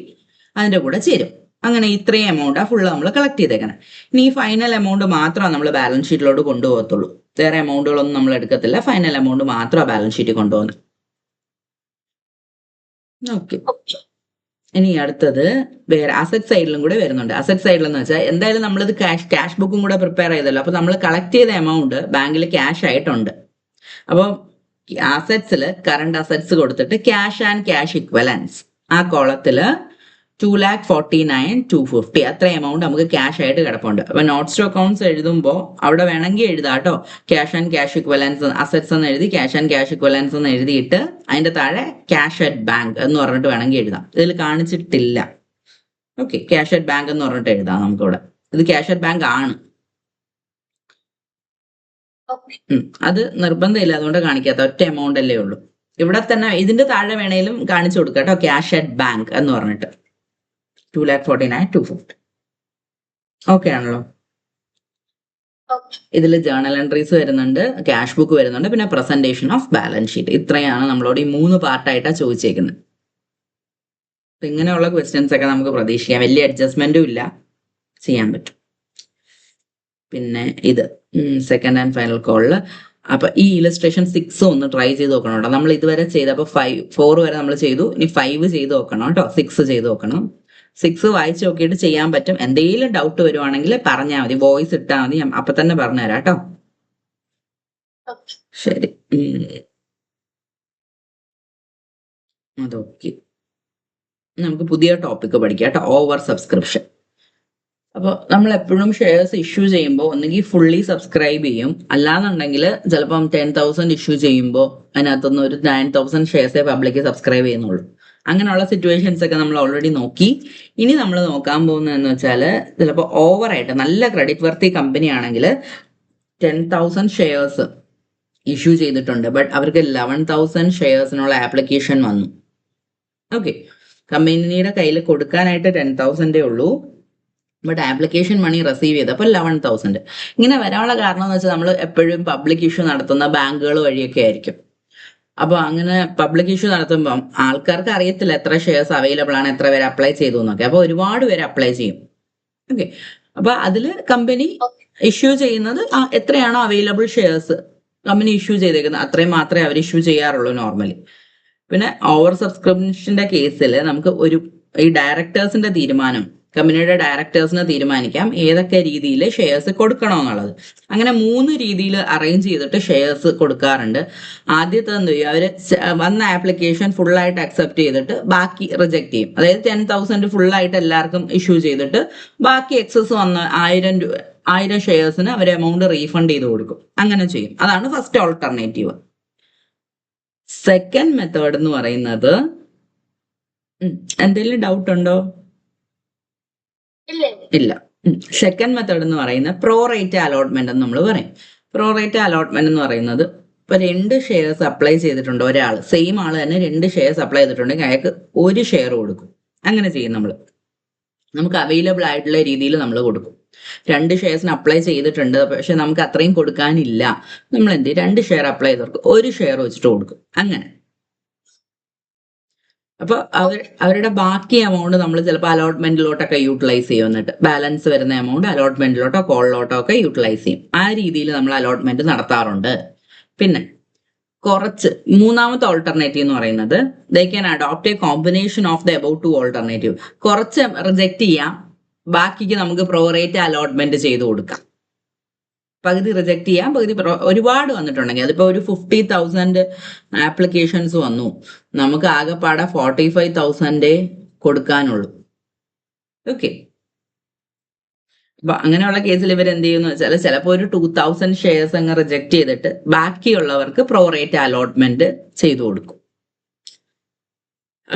അതിന്റെ കൂടെ ചേരും. അങ്ങനെ ഇത്രയും എമൗണ്ടാണ് ഫുള്ള് നമ്മൾ കളക്ട് ചെയ്തേക്കണം. ഇനി ഈ ഫൈനൽ എമൗണ്ട് മാത്രമാണ് നമ്മൾ ബാലൻസ് ഷീറ്റിലോട്ട് കൊണ്ടുപോകത്തുള്ളൂ. വേറെ എമൗണ്ടുകളൊന്നും നമ്മൾ എടുക്കത്തില്ല. ഫൈനൽ എമൗണ്ട് മാത്രമാണ് ബാലൻസ് ഷീറ്റിൽ കൊണ്ടുപോകുന്നത്. ഓക്കെ, ഇനി അടുത്തത് വേറെ അസറ്റ് സൈഡിലും കൂടെ വരുന്നുണ്ട്. അസറ്റ് സൈഡിലെന്ന് വെച്ചാൽ എന്തായാലും നമ്മളിത് ക്യാഷ് ബുക്കും കൂടെ പ്രിപ്പയർ ചെയ്തല്ലോ. അപ്പൊ നമ്മൾ കളക്ട് ചെയ്ത എമൗണ്ട് ബാങ്കിൽ ക്യാഷ് ആയിട്ടുണ്ട്. അപ്പോൾ അസറ്റ്സിൽ കറണ്ട് അസറ്റ്സ് കൊടുത്തിട്ട് ക്യാഷ് ആൻഡ് ക്യാഷ് ഇക്വലൻസ് ആ കോളത്തില് 2,49,250 അത്ര എമൗണ്ട് നമുക്ക് ക്യാഷ് ആയിട്ട് കിടപ്പുണ്ട്. അപ്പൊ നോട്ട്സ് ടു അക്കൗണ്ട്സ് എഴുതുമ്പോൾ അവിടെ വേണമെങ്കിൽ എഴുതാം കേട്ടോ, ക്യാഷ് ആൻഡ് ക്യാഷ് ഇക്വലൻസ് അസറ്റ്സ് എന്ന് എഴുതി ക്യാഷ് ആൻഡ് ക്യാഷ് ഇക്വലൻസ് എന്ന് എഴുതിയിട്ട് അതിന്റെ താഴെ ക്യാഷ് അറ്റ് ബാങ്ക് എന്ന് പറഞ്ഞിട്ട് വേണമെങ്കിൽ എഴുതാം. ഇതിൽ കാണിച്ചിട്ടില്ല. ഓക്കെ, ക്യാഷ് അറ്റ് ബാങ്ക് എന്ന് പറഞ്ഞിട്ട് എഴുതാം നമുക്കിവിടെ. ഇത് ക്യാഷ് അറ്റ് ബാങ്ക് ആണ്. അത് നിർബന്ധമില്ല, അതുകൊണ്ട് കാണിക്കാത്ത ഒറ്റ എമൗണ്ട് അല്ലേ ഉള്ളൂ. ഇവിടെ തന്നെ ഇതിന്റെ താഴെ വേണേലും കാണിച്ചു കൊടുക്കാം കേട്ടോ, ക്യാഷ് അറ്റ് ബാങ്ക് എന്ന് പറഞ്ഞിട്ട് 2,49,250. ഓക്കെ ആണല്ലോ. ഇതിൽ ജേർണൽ എൻട്രീസ് വരുന്നുണ്ട്, ക്യാഷ് ബുക്ക് വരുന്നുണ്ട്, പിന്നെ പ്രസന്റേഷൻ ഓഫ് ബാലൻസ് ഷീറ്റ്. ഇത്രയാണ് നമ്മളോട് ഈ 3 പാർട്ടായിട്ടാണ് ചോദിച്ചേക്കുന്നത്. ഇങ്ങനെയുള്ള ക്വസ്റ്റ്യൻസ് ഒക്കെ നമുക്ക് പ്രതീക്ഷിക്കാം. വലിയ അഡ്ജസ്റ്റ്മെന്റും ഇല്ല, ചെയ്യാൻ പറ്റും. പിന്നെ ഇത് സെക്കൻഡ് ആൻഡ് ഫൈനൽ കോളിൽ അപ്പൊ ഈ ഇലസ്ട്രേഷൻ 6 ഒന്ന് ട്രൈ ചെയ്ത് നോക്കണം കേട്ടോ. നമ്മൾ ഇതുവരെ ചെയ്തപ്പോൾ 4 വരെ നമ്മൾ ചെയ്തു. ഇനി 5 ചെയ്ത് നോക്കണം കേട്ടോ, 6 ചെയ്ത് നോക്കണം. 6 വായിച്ച് നോക്കിയിട്ട് ചെയ്യാൻ പറ്റും. എന്തെങ്കിലും ഡൗട്ട് വരുവാണെങ്കിൽ പറഞ്ഞാൽ മതി, വോയിസ് ഇട്ടാൽ മതി, ഞാൻ അപ്പൊ തന്നെ പറഞ്ഞുതരാം കേട്ടോ. ശരി, അതൊക്കെ നമുക്ക് പുതിയ ടോപ്പിക്ക് പഠിക്കാം കേട്ടോ, ഓവർ സബ്സ്ക്രിപ്ഷൻ. അപ്പോൾ നമ്മൾ എപ്പോഴും ഷെയർസ് ഇഷ്യൂ ചെയ്യുമ്പോൾ ഒന്നുകിൽ ഫുള്ളി സബ്സ്ക്രൈബ് ചെയ്യും, അല്ലാന്നുണ്ടെങ്കിൽ ചിലപ്പം 10,000 ഇഷ്യൂ ചെയ്യുമ്പോൾ അതിനകത്തുനിന്ന് ഒരു 9,000 ഷെയർസേ പബ്ലിക് സബ്സ്ക്രൈബ് ചെയ്യുന്നുള്ളൂ. അങ്ങനെയുള്ള സിറ്റുവേഷൻസ് ഒക്കെ നമ്മൾ ഓൾറെഡി നോക്കി. ഇനി നമ്മൾ നോക്കാൻ പോകുന്നതെന്ന് വെച്ചാൽ ചിലപ്പോൾ ഓവറായിട്ട് നല്ല ക്രെഡിറ്റ് വർത്തി കമ്പനി ആണെങ്കിൽ 10,000 ഷെയർസ് ഇഷ്യൂ ചെയ്തിട്ടുണ്ട്, ബട്ട് അവർക്ക് 11,000 ഷെയർസിനുള്ള ആപ്ലിക്കേഷൻ വന്നു. ഓക്കെ, കമ്പനിയുടെ കയ്യിൽ കൊടുക്കാനായിട്ട് 10,000 ഉള്ളൂ, ബട്ട് ആപ്ലിക്കേഷൻ മണി റിസീവ് ചെയ്ത് അപ്പോൾ 11,000. ഇങ്ങനെ വരാനുള്ള കാരണം എന്ന് വെച്ചാൽ നമ്മൾ എപ്പോഴും പബ്ലിക് ഇഷ്യൂ നടത്തുന്ന ബാങ്കുകൾ വഴിയൊക്കെ ആയിരിക്കും. അപ്പോൾ അങ്ങനെ പബ്ലിക് ഇഷ്യൂ നടത്തുമ്പം ആൾക്കാർക്ക് അറിയത്തില്ല എത്ര ഷെയർസ് അവൈലബിൾ ആണ്, എത്ര പേര് അപ്ലൈ ചെയ്തു എന്നൊക്കെ. അപ്പോൾ ഒരുപാട് പേര് അപ്ലൈ ചെയ്യും. ഓക്കെ, അപ്പൊ അതിൽ കമ്പനി ഇഷ്യൂ ചെയ്യുന്നത് എത്രയാണോ അവൈലബിൾ ഷെയർസ് കമ്പനി ഇഷ്യൂ ചെയ്തേക്കുന്നത് അത്രയും മാത്രമേ അവർ ഇഷ്യൂ ചെയ്യാറുള്ളൂ നോർമലി. പിന്നെ ഓവർ സബ്സ്ക്രിപ്ഷന്റെ കേസിൽ നമുക്ക് ഈ ഡയറക്ടേഴ്സിന്റെ തീരുമാനം, കമ്പനിയുടെ ഡയറക്ടേഴ്സിന് തീരുമാനിക്കാം ഏതൊക്കെ രീതിയിൽ ഷെയർസ് കൊടുക്കണമെന്നുള്ളത്. അങ്ങനെ 3 രീതിയിൽ അറേഞ്ച് ചെയ്തിട്ട് ഷെയർസ് കൊടുക്കാറുണ്ട്. ആദ്യത്തെ എന്ത് ചെയ്യും, അവർ വന്ന ആപ്ലിക്കേഷൻ ഫുള്ളായിട്ട് അക്സെപ്റ്റ് ചെയ്തിട്ട് ബാക്കി റിജക്ട് ചെയ്യും. അതായത് 10,000 ഫുള്ളായിട്ട് എല്ലാവർക്കും ഇഷ്യൂ ചെയ്തിട്ട് ബാക്കി എക്സസ് വന്ന 1,000 ഷെയർസിന് അവർ എമൗണ്ട് റീഫണ്ട് ചെയ്ത് കൊടുക്കും. അങ്ങനെ ചെയ്യും. അതാണ് ഫസ്റ്റ് ഓൾട്ടർനേറ്റീവ്. സെക്കൻഡ് മെത്തേഡ് എന്ന് പറയുന്നത്, എന്തെങ്കിലും ഡൗട്ട് ഉണ്ടോ? ഇല്ല. സെക്കൻഡ് മെത്തേഡ് എന്ന് പറയുന്നത് പ്രോറേറ്റ് അലോട്ട്മെന്റ് എന്ന് നമ്മൾ പറയും. പ്രോറേറ്റ് അലോട്ട്മെന്റ് എന്ന് പറയുന്നത് ഇപ്പൊ 2 ഷെയർസ് അപ്ലൈ ചെയ്തിട്ടുണ്ട് ഒരാൾ, സെയിം ആൾ തന്നെ 2 ഷെയർസ് അപ്ലൈ ചെയ്തിട്ടുണ്ടെങ്കിൽ അയാൾക്ക് 1 ഷെയർ കൊടുക്കും. അങ്ങനെ ചെയ്യും നമ്മൾ. നമുക്ക് അവൈലബിൾ ആയിട്ടുള്ള രീതിയിൽ നമ്മൾ കൊടുക്കും. 2 ഷെയർസിന് അപ്ലൈ ചെയ്തിട്ടുണ്ട്, പക്ഷെ നമുക്ക് അത്രയും കൊടുക്കാനില്ല, നമ്മൾ എന്ത് ചെയ്യും, 2 ഷെയർ അപ്ലൈ ചെയ്തവർക്ക് 1 ഷെയർ വെച്ചിട്ട് കൊടുക്കും. അങ്ങനെ അപ്പൊ അവരുടെ ബാക്കി എമൗണ്ട് നമ്മൾ ചിലപ്പോൾ അലോട്ട്മെന്റിലോട്ടൊക്കെ യൂട്ടിലൈസ് ചെയ്യും. എന്നിട്ട് ബാലൻസ് വരുന്ന എമൗണ്ട് അലോട്ട്മെന്റിലോട്ടോ കോളിലോട്ടോ ഒക്കെ യൂട്ടിലൈസ് ചെയ്യും. ആ രീതിയിൽ നമ്മൾ അലോട്ട്മെന്റ് നടത്താറുണ്ട്. പിന്നെ മൂന്നാമത്തെ ഓൾട്ടർനേറ്റീവ് എന്ന് പറയുന്നത് they can adopt A combination of the about 2 alternative. കുറച്ച് റിജക്ട് ചെയ്യാം, ബാക്കിക്ക് നമുക്ക് പ്രോറേറ്റ് അലോട്ട്മെന്റ് ചെയ്ത് കൊടുക്കാം. പകുതി റിജക്ട് ചെയ്യാം, പകുതി ഒരുപാട് വന്നിട്ടുണ്ടെങ്കിൽ അതിപ്പോൾ ഒരു 50,000 ആപ്ലിക്കേഷൻസ് വന്നു, നമുക്ക് ആകെപ്പാടെ 45,000 കൊടുക്കാനുള്ളൂ. ഓക്കെ, അപ്പൊ അങ്ങനെയുള്ള കേസിൽ ഇവർ എന്ത് ചെയ്യുമെന്ന് വെച്ചാൽ ചിലപ്പോൾ ഒരു 2000 ഷെയർസ് അങ്ങ് റിജക്ട് ചെയ്തിട്ട് ബാക്കിയുള്ളവർക്ക് പ്രോറേറ്റ് അലോട്ട്മെന്റ് ചെയ്തു കൊടുക്കും.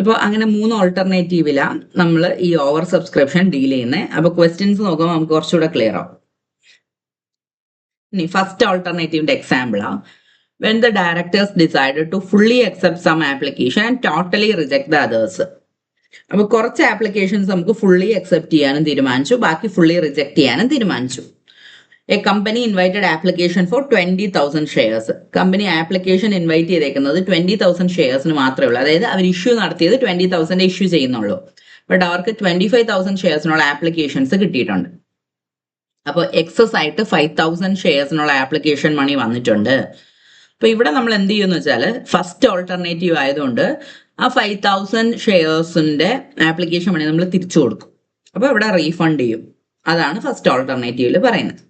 അപ്പോൾ അങ്ങനെ 3 ഓൾട്ടർനേറ്റീവിലാണ് നമ്മൾ ഈ ഓവർ സബ്സ്ക്രിപ്ഷൻ ഡീൽ ചെയ്യുന്നത്. അപ്പൊ ക്വസ്റ്റ്യൻസ് നോക്കുമ്പോൾ നമുക്ക് കുറച്ചുകൂടെ ക്ലിയർ ആവും. ഇനി ഫസ്റ്റ് ഓൾട്ടർനേറ്റീവിന്റെ എക്സാമ്പിളാണ് when the directors decided to fully accept some application and totally reject the others. അപ്പോൾ കുറച്ച് ആപ്ലിക്കേഷൻസ് നമുക്ക് ഫുള്ളി അക്സെപ്റ്റ് ചെയ്യാനും തീരുമാനിച്ചു, ബാക്കി ഫുള്ളി റിജക്ട് ചെയ്യാനും തീരുമാനിച്ചു. A company invited application for 20,000 shares. Company application invite ചെയ്തേക്കുന്നത് 20,000 ഷെയർസിന് മാത്രമേ ഉള്ളൂ. അതായത് അവർ ഇഷ്യൂ നടത്തിയത് 20,000 ഇഷ്യൂ ചെയ്യുന്നുള്ളൂ. ബട്ട് അവർക്ക് 25,000 ഷെയർസിനുള്ള ആപ്ലിക്കേഷൻസ് കിട്ടിയിട്ടുണ്ട്. അപ്പോൾ എക്സസ് ആയിട്ട് 5,000 ഷെയർസിനുള്ള ആപ്ലിക്കേഷൻ മണി വന്നിട്ടുണ്ട്. അപ്പൊ ഇവിടെ നമ്മൾ എന്ത് ചെയ്യുമെന്ന് വെച്ചാൽ ഫസ്റ്റ് ഓൾട്ടർനേറ്റീവ് ആയതുകൊണ്ട് ആ 5,000 ഷെയർസിന്റെ ആപ്ലിക്കേഷൻ മണി നമ്മൾ തിരിച്ചു കൊടുക്കും. അപ്പൊ ഇവിടെ റീഫണ്ട് ചെയ്യും. അതാണ് ഫസ്റ്റ് ഓൾട്ടർനേറ്റീവിൽ പറയുന്നത്.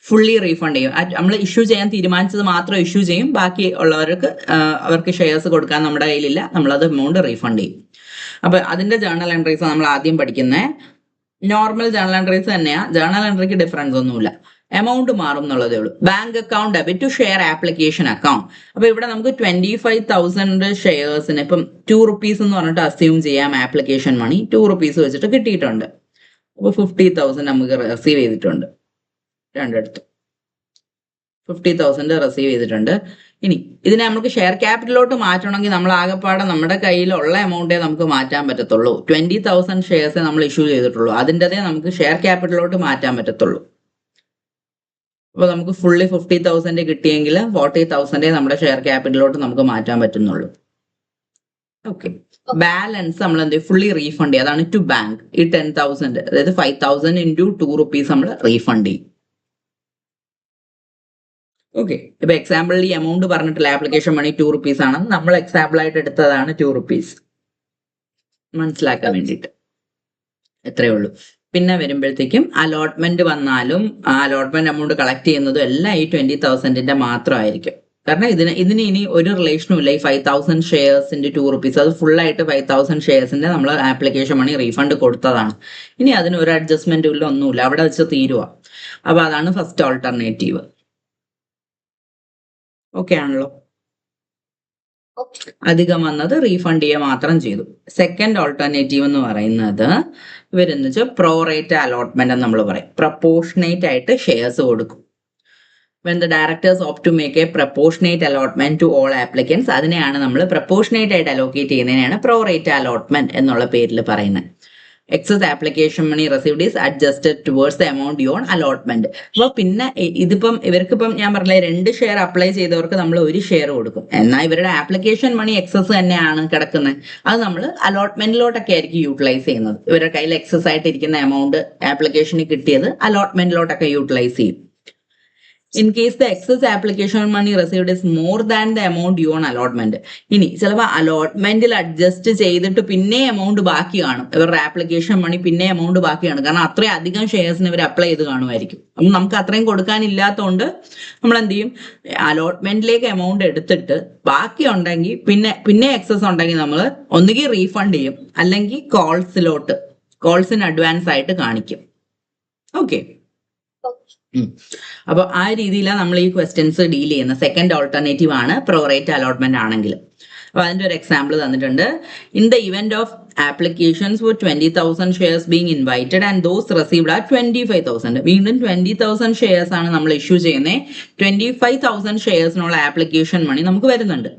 ഫുള്ളി റീഫണ്ട് ചെയ്യും. നമ്മൾ ഇഷ്യൂ ചെയ്യാൻ തീരുമാനിച്ചത് മാത്രം ഇഷ്യൂ ചെയ്യും, ബാക്കി ഉള്ളവർക്ക് അവർക്ക് ഷെയർസ് കൊടുക്കാൻ നമ്മുടെ കയ്യിലില്ല, നമ്മളത് എമൗണ്ട് റീഫണ്ട് ചെയ്യും. അപ്പൊ അതിന്റെ ജേർണൽ എൻട്രീസ് നമ്മൾ ആദ്യം പഠിക്കുന്നത് നോർമൽ ജേർണൽ എൻട്രീസ് തന്നെയാണ്. ജേർണൽ എൻട്രിക്ക് ഡിഫറൻസ് ഒന്നുമില്ല, എമൗണ്ട് മാറും എന്നുള്ളതേ ഉള്ളൂ. Bank account debit to share application account. അപ്പൊ ഇവിടെ നമുക്ക് 25,000 ഷെയർസിന് ഇപ്പം 2 rupees എന്ന് പറഞ്ഞിട്ട് അസ്യൂം ചെയ്യാം ആപ്ലിക്കേഷൻ മണി. 2 rupees വെച്ചിട്ട് കിട്ടിയിട്ടുണ്ട്. അപ്പൊ 50,000 നമുക്ക് റിസീവ് ചെയ്തിട്ടുണ്ട്. രണ്ടിടത്ത് 50,000 റിസീവ് ചെയ്തിട്ടുണ്ട്. ഇനി ഇതിനെ നമുക്ക് ഷെയർ ക്യാപിറ്റലിലോട്ട് മാറ്റണമെങ്കിൽ നമ്മൾ ആകെപ്പാടെ നമ്മുടെ കയ്യിലുള്ള എമൗണ്ടേ നമുക്ക് മാറ്റാൻ പറ്റത്തുള്ളൂ. 20,000 ഷെയർസേ നമ്മൾ ഇഷ്യൂ ചെയ്തിട്ടുള്ളൂ, അതിൻ്റെതേ നമുക്ക് ഷെയർ ക്യാപിറ്റലിലോട്ട് മാറ്റാൻ പറ്റത്തുള്ളൂ. അപ്പോൾ നമുക്ക് ഫുള്ളി 50,000 കിട്ടിയെങ്കിൽ 40,000 നമ്മുടെ ഷെയർ ക്യാപിറ്റലിലോട്ട് നമുക്ക് മാറ്റാൻ പറ്റുന്നുള്ളൂ. ഓക്കെ, ബാലൻസ് നമ്മൾ എന്ത് ചെയ്യും? ഫുള്ളി റീഫണ്ട് ചെയ്യും. അതാണ് ടു ബാങ്ക്. ഈ 10,000 അതായത് 5,000 ഇൻറ്റു 2 rupees നമ്മൾ റീഫണ്ട് ചെയ്യും. ഓക്കെ, ഇപ്പൊ എക്സാമ്പിളിൽ ഈ എമൗണ്ട് പറഞ്ഞിട്ടുള്ള ആപ്ലിക്കേഷൻ മണി 2 rupees ആണ്. നമ്മൾ എക്സാമ്പിൾ ആയിട്ട് എടുത്തതാണ് 2 rupees. മനസ്സിലാക്കാൻ വേണ്ടിയിട്ട് എത്രയേ ഉള്ളൂ. പിന്നെ വരുമ്പോഴത്തേക്കും അലോട്ട്മെന്റ് വന്നാലും ആ അലോട്ട്മെന്റ് എമൗണ്ട് കളക്ട് ചെയ്യുന്നതും എല്ലാം ഈ 20,000 മാത്രമായിരിക്കും. കാരണം ഇതിന് ഇനി ഒരു റിലേഷനും ഇല്ല. ഈ 5,000 ഷെയർസ് ഇൻറ്റു 2 rupees അത് ഫുൾ ആയിട്ട് 5,000 ഷെയർസിന്റെ നമ്മൾ ആപ്ലിക്കേഷൻ മണി റീഫണ്ട് കൊടുത്തതാണ്. ഇനി അതിന് ഒരു അഡ്ജസ്റ്റ്മെന്റും ഇല്ല, ഒന്നുമില്ല, അവിടെ വെച്ച് തീരുക. അപ്പൊ അതാണ് ഫസ്റ്റ് ഓൾട്ടർനേറ്റീവ്. ഓക്കെ ആണല്ലോ. അധികം വന്നത് റീഫണ്ട് ചെയ്യുക മാത്രം ചെയ്തു. സെക്കൻഡ് ഓൾട്ടർനേറ്റീവ് എന്ന് പറയുന്നത് ഇവരെന്ന് വെച്ചാൽ പ്രോറേറ്റ് അലോട്ട്മെന്റ് എന്ന് നമ്മൾ പറയും. പ്രപ്പോർഷനേറ്റ് ആയിട്ട് ഷെയർസ് കൊടുക്കും. when the directors opt to make a proportionate allotment to all applicants, അതിനെയാണ് നമ്മൾ പ്രപ്പോർഷനേറ്റ് ആയിട്ട് അലോക്കേറ്റ് ചെയ്യുന്നതിനാണ് പ്രോറേറ്റ് അലോട്ട്മെന്റ് എന്നുള്ള പേരിൽ പറയുന്നത്. Excess application money received is adjusted towards the amount on allotment. അപ്പോൾ പിന്നെ ഇതിപ്പം ഇവർക്കിപ്പം ഞാൻ പറഞ്ഞില്ലേ 2 ഷെയർ അപ്ലൈ ചെയ്തവർക്ക് നമ്മൾ 1 ഷെയർ കൊടുക്കും. എന്നാൽ ഇവരുടെ ആപ്ലിക്കേഷൻ മണി എക്സസ് തന്നെയാണ് കിടക്കുന്നത്. അത് നമ്മൾ അലോട്ട്മെന്റിലോട്ടൊക്കെ ആയിരിക്കും യൂട്ടിലൈസ് ചെയ്യുന്നത്. ഇവരുടെ കയ്യിൽ എക്സസ് ആയിട്ട് ഇരിക്കുന്ന എമൗണ്ട് ആപ്ലിക്കേഷന് കിട്ടിയത് അലോട്ട്മെന്റിലോട്ടൊക്കെ യൂട്ടിലൈസ് ചെയ്യും. In case the excess application money received is more than the amount due on allotment. ഇനി ചിലപ്പോൾ അലോട്ട്മെന്റിൽ അഡ്ജസ്റ്റ് ചെയ്തിട്ട് പിന്നെ എമൗണ്ട് ബാക്കി കാണും. ഇവരുടെ ആപ്ലിക്കേഷൻ മണി പിന്നെ എമൗണ്ട് ബാക്കിയാണ്. കാരണം അത്രയും അധികം ഷെയർസിന് ഇവർ അപ്ലൈ ചെയ്ത് കാണുമായിരിക്കും. അപ്പം നമുക്ക് അത്രയും കൊടുക്കാനില്ലാത്തതുകൊണ്ട് നമ്മൾ എന്ത് ചെയ്യും? അലോട്ട്മെന്റിലേക്ക് എമൗണ്ട് എടുത്തിട്ട് ബാക്കി ഉണ്ടെങ്കിൽ പിന്നെ എക്സസ് ഉണ്ടെങ്കിൽ നമ്മൾ ഒന്നുകിൽ റീഫണ്ട് ചെയ്യും, അല്ലെങ്കിൽ കോൾസിന് അഡ്വാൻസ് ആയിട്ട് കാണിക്കും. ഓക്കെ, അപ്പൊ ആ രീതിയിലാണ് നമ്മൾ ഈ ക്വസ്റ്റ്യൻസ് ഡീൽ ചെയ്യുന്നത്. സെക്കൻഡ് ഓൾട്ടർനേറ്റീവ് ആണ് പ്രോറേറ്റ് അലോട്ട്മെന്റ് ആണെങ്കിൽ. അപ്പൊ അതിന്റെ ഒരു എക്സാമ്പിൾ തന്നിട്ടുണ്ട്. In the event of applications for 20,000 shares being invited and those received are 25,000. വീണ്ടും 20,000 ഷെയർസ് ആണ് നമ്മൾ ഇഷ്യൂ ചെയ്യുന്നത്. 25,000 ഷെയർസിനുള്ള ആപ്ലിക്കേഷൻ മണി നമുക്ക് വരുന്നുണ്ട്.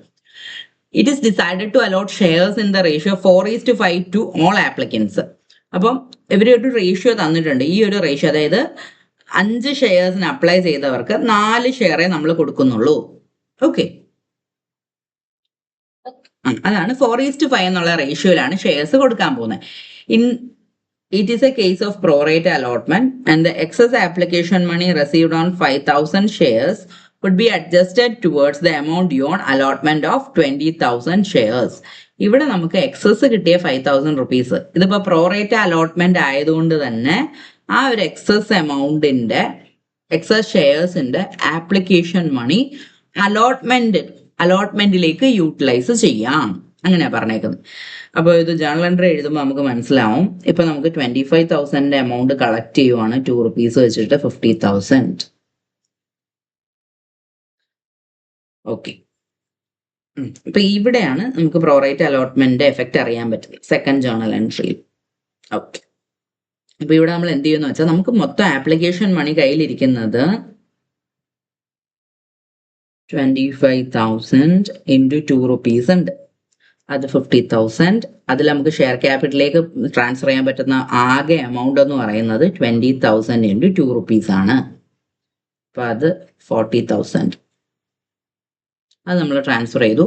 It is decided to allot shares in the ratio 4:5 to all applicants. അപ്പം ഇവരൊരു റേഷ്യോ തന്നിട്ടുണ്ട്. ഈ ഒരു റേഷ്യോ, അതായത് 5 ഷെയർസിന് അപ്ലൈ ചെയ്തവർക്ക് 4 ഷെയറേ നമ്മൾ കൊടുക്കുന്നുള്ളൂ. ഓക്കെ, അതാണ് 4:5 എന്നുള്ള റേഷ്യോയിലാണ് ഷെയർസ് കൊടുക്കാൻ പോകുന്നത്. It is a case of prorate allotment and the excess application money received on 5,000 shares would be adjusted towards the amount due on allotment of 20,000 shares. ഇവിടെ നമുക്ക് എക്സസ് കിട്ടിയ 5,000 rupees. ഇതിപ്പോ പ്രോറേറ്റ് അലോട്ട്മെന്റ് ആയതുകൊണ്ട് തന്നെ ആ ഒരു എക്സസ് ഷെയർസിന്റെ ആപ്ലിക്കേഷൻ മണി അലോട്ട്മെന്റിലേക്ക് utilise ചെയ്യാം. അങ്ങനെയാ പറഞ്ഞേക്കുന്നത്. അപ്പോൾ ഇത് ജേണൽ എൻട്രി എഴുതുമ്പോൾ നമുക്ക് മനസ്സിലാവും. ഇപ്പൊ നമുക്ക് 25,000 എമൗണ്ട് കളക്ട് ചെയ്യുവാണ്, 2 rupees വെച്ചിട്ട് 50,000. ഓക്കെ, ഇപ്പൊ ഇവിടെയാണ് നമുക്ക് പ്രോറേറ്റ് അലോട്ട്മെന്റ് എഫക്റ്റ് അറിയാൻ പറ്റുന്നത്, സെക്കൻഡ് ജേണൽ എൻട്രിയിൽ. ഓക്കെ, അപ്പൊ ഇവിടെ നമ്മൾ എന്ത് ചെയ്യുന്ന വെച്ചാൽ നമുക്ക് മൊത്തം ആപ്ലിക്കേഷൻ മണി കയ്യിലിരിക്കുന്നത് 25,000 into 2 rupees ഉണ്ട്. അത് 50,000. അതിൽ നമുക്ക് ഷെയർ ക്യാപിറ്റലിലേക്ക് ട്രാൻസ്ഫർ ചെയ്യാൻ പറ്റുന്ന ആകെ എമൗണ്ട് എന്ന് പറയുന്നത് 20,000 into 2 rupees ആണ്. അപ്പൊ അത് 40,000. അത് നമ്മൾ ട്രാൻസ്ഫർ ചെയ്തു.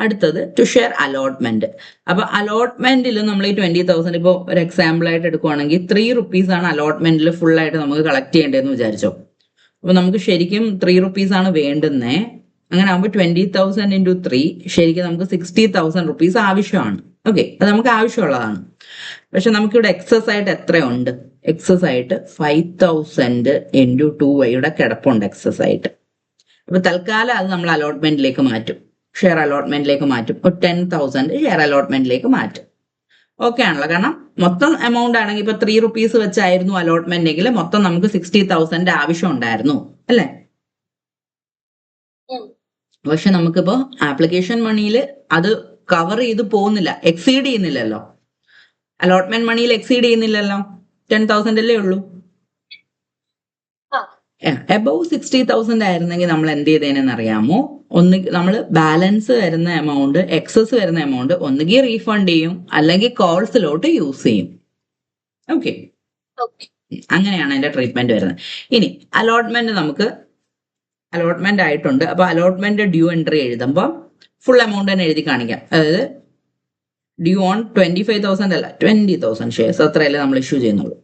അടുത്തത് ടു ഷെയർ അലോട്ട്മെന്റ്. അപ്പൊ അലോട്ട്മെന്റിൽ നമ്മൾ ഈ 20,000 ഇപ്പോൾ ഒരു എക്സാമ്പിൾ ആയിട്ട് എടുക്കുവാണെങ്കിൽ 3 rupees ആണ് അലോട്ട്മെന്റിൽ ഫുൾ ആയിട്ട് നമുക്ക് കളക്ട് ചെയ്യേണ്ടതെന്ന് വിചാരിച്ചോ. അപ്പൊ നമുക്ക് ശരിക്കും 3 rupees ആണ് വേണ്ടുന്നേ. അങ്ങനെ ആകുമ്പോൾ 20,000 into 3 ശരിക്കും നമുക്ക് 60,000 rupees ആവശ്യമാണ്. ഓക്കെ, അത് നമുക്ക് ആവശ്യമുള്ളതാണ്. പക്ഷെ നമുക്കിവിടെ എക്സസ് ആയിട്ട് എത്രയുണ്ട്? എക്സസ് ആയിട്ട് 5,000 into 2 ഇവിടെ കിടപ്പുണ്ട് എക്സസ് ആയിട്ട്. അപ്പൊ തൽക്കാലം അത് നമ്മൾ അലോട്ട്മെന്റിലേക്ക് മാറ്റും, ഷെയർ അലോട്ട്മെന്റിലേക്ക് മാറ്റും. 10,000 ഷെയർ അലോട്ട്മെന്റിലേക്ക് മാറ്റും. ഓക്കെ ആണല്ലോ, കാരണം മൊത്തം എമൗണ്ട് ആണെങ്കിൽ ഇപ്പൊ 3 rupees വെച്ചായിരുന്നു അലോട്ട്മെന്റ് എങ്കിൽ മൊത്തം നമുക്ക് 60,000 ആവശ്യം ഉണ്ടായിരുന്നു അല്ലേ. പക്ഷെ നമുക്കിപ്പോ ആപ്ലിക്കേഷൻ മണിയിൽ അത് കവർ ചെയ്ത് പോകുന്നില്ല, എക്സീഡ് ചെയ്യുന്നില്ലല്ലോ. അലോട്ട്മെന്റ് മണിയിൽ എക്സീഡ് ചെയ്യുന്നില്ലല്ലോ, 10,000 അല്ലേ ഉള്ളൂ. എബവ് 60,000 ആയിരുന്നെങ്കിൽ നമ്മൾ എന്ത് ചെയ്തേനെന്ന് അറിയാമോ? നമ്മൾ ബാലൻസ് വരുന്ന എമൗണ്ട്, എക്സസ് വരുന്ന എമൗണ്ട് ഒന്നുകിൽ റീഫണ്ട് ചെയ്യും അല്ലെങ്കിൽ കോൾസിലോട്ട് യൂസ് ചെയ്യും. ഓക്കെ, അങ്ങനെയാണ് അതിന്റെ ട്രീറ്റ്മെന്റ് വരുന്നത്. ഇനി അലോട്ട്മെന്റ് നമുക്ക് അലോട്ട്മെന്റ് ആയിട്ടുണ്ട്. അപ്പൊ അലോട്ട്മെന്റ് ഡ്യൂ എൻട്രി എഴുതുമ്പോൾ ഫുൾ എമൗണ്ട് തന്നെ എഴുതി കാണിക്കാം. അതായത് ഡ്യൂ ഓൺ 25,000 അല്ല, 20,000 ഷെയർസ് അത്രയല്ലേ നമ്മൾ ഇഷ്യൂ ചെയ്യുന്നുള്ളൂ.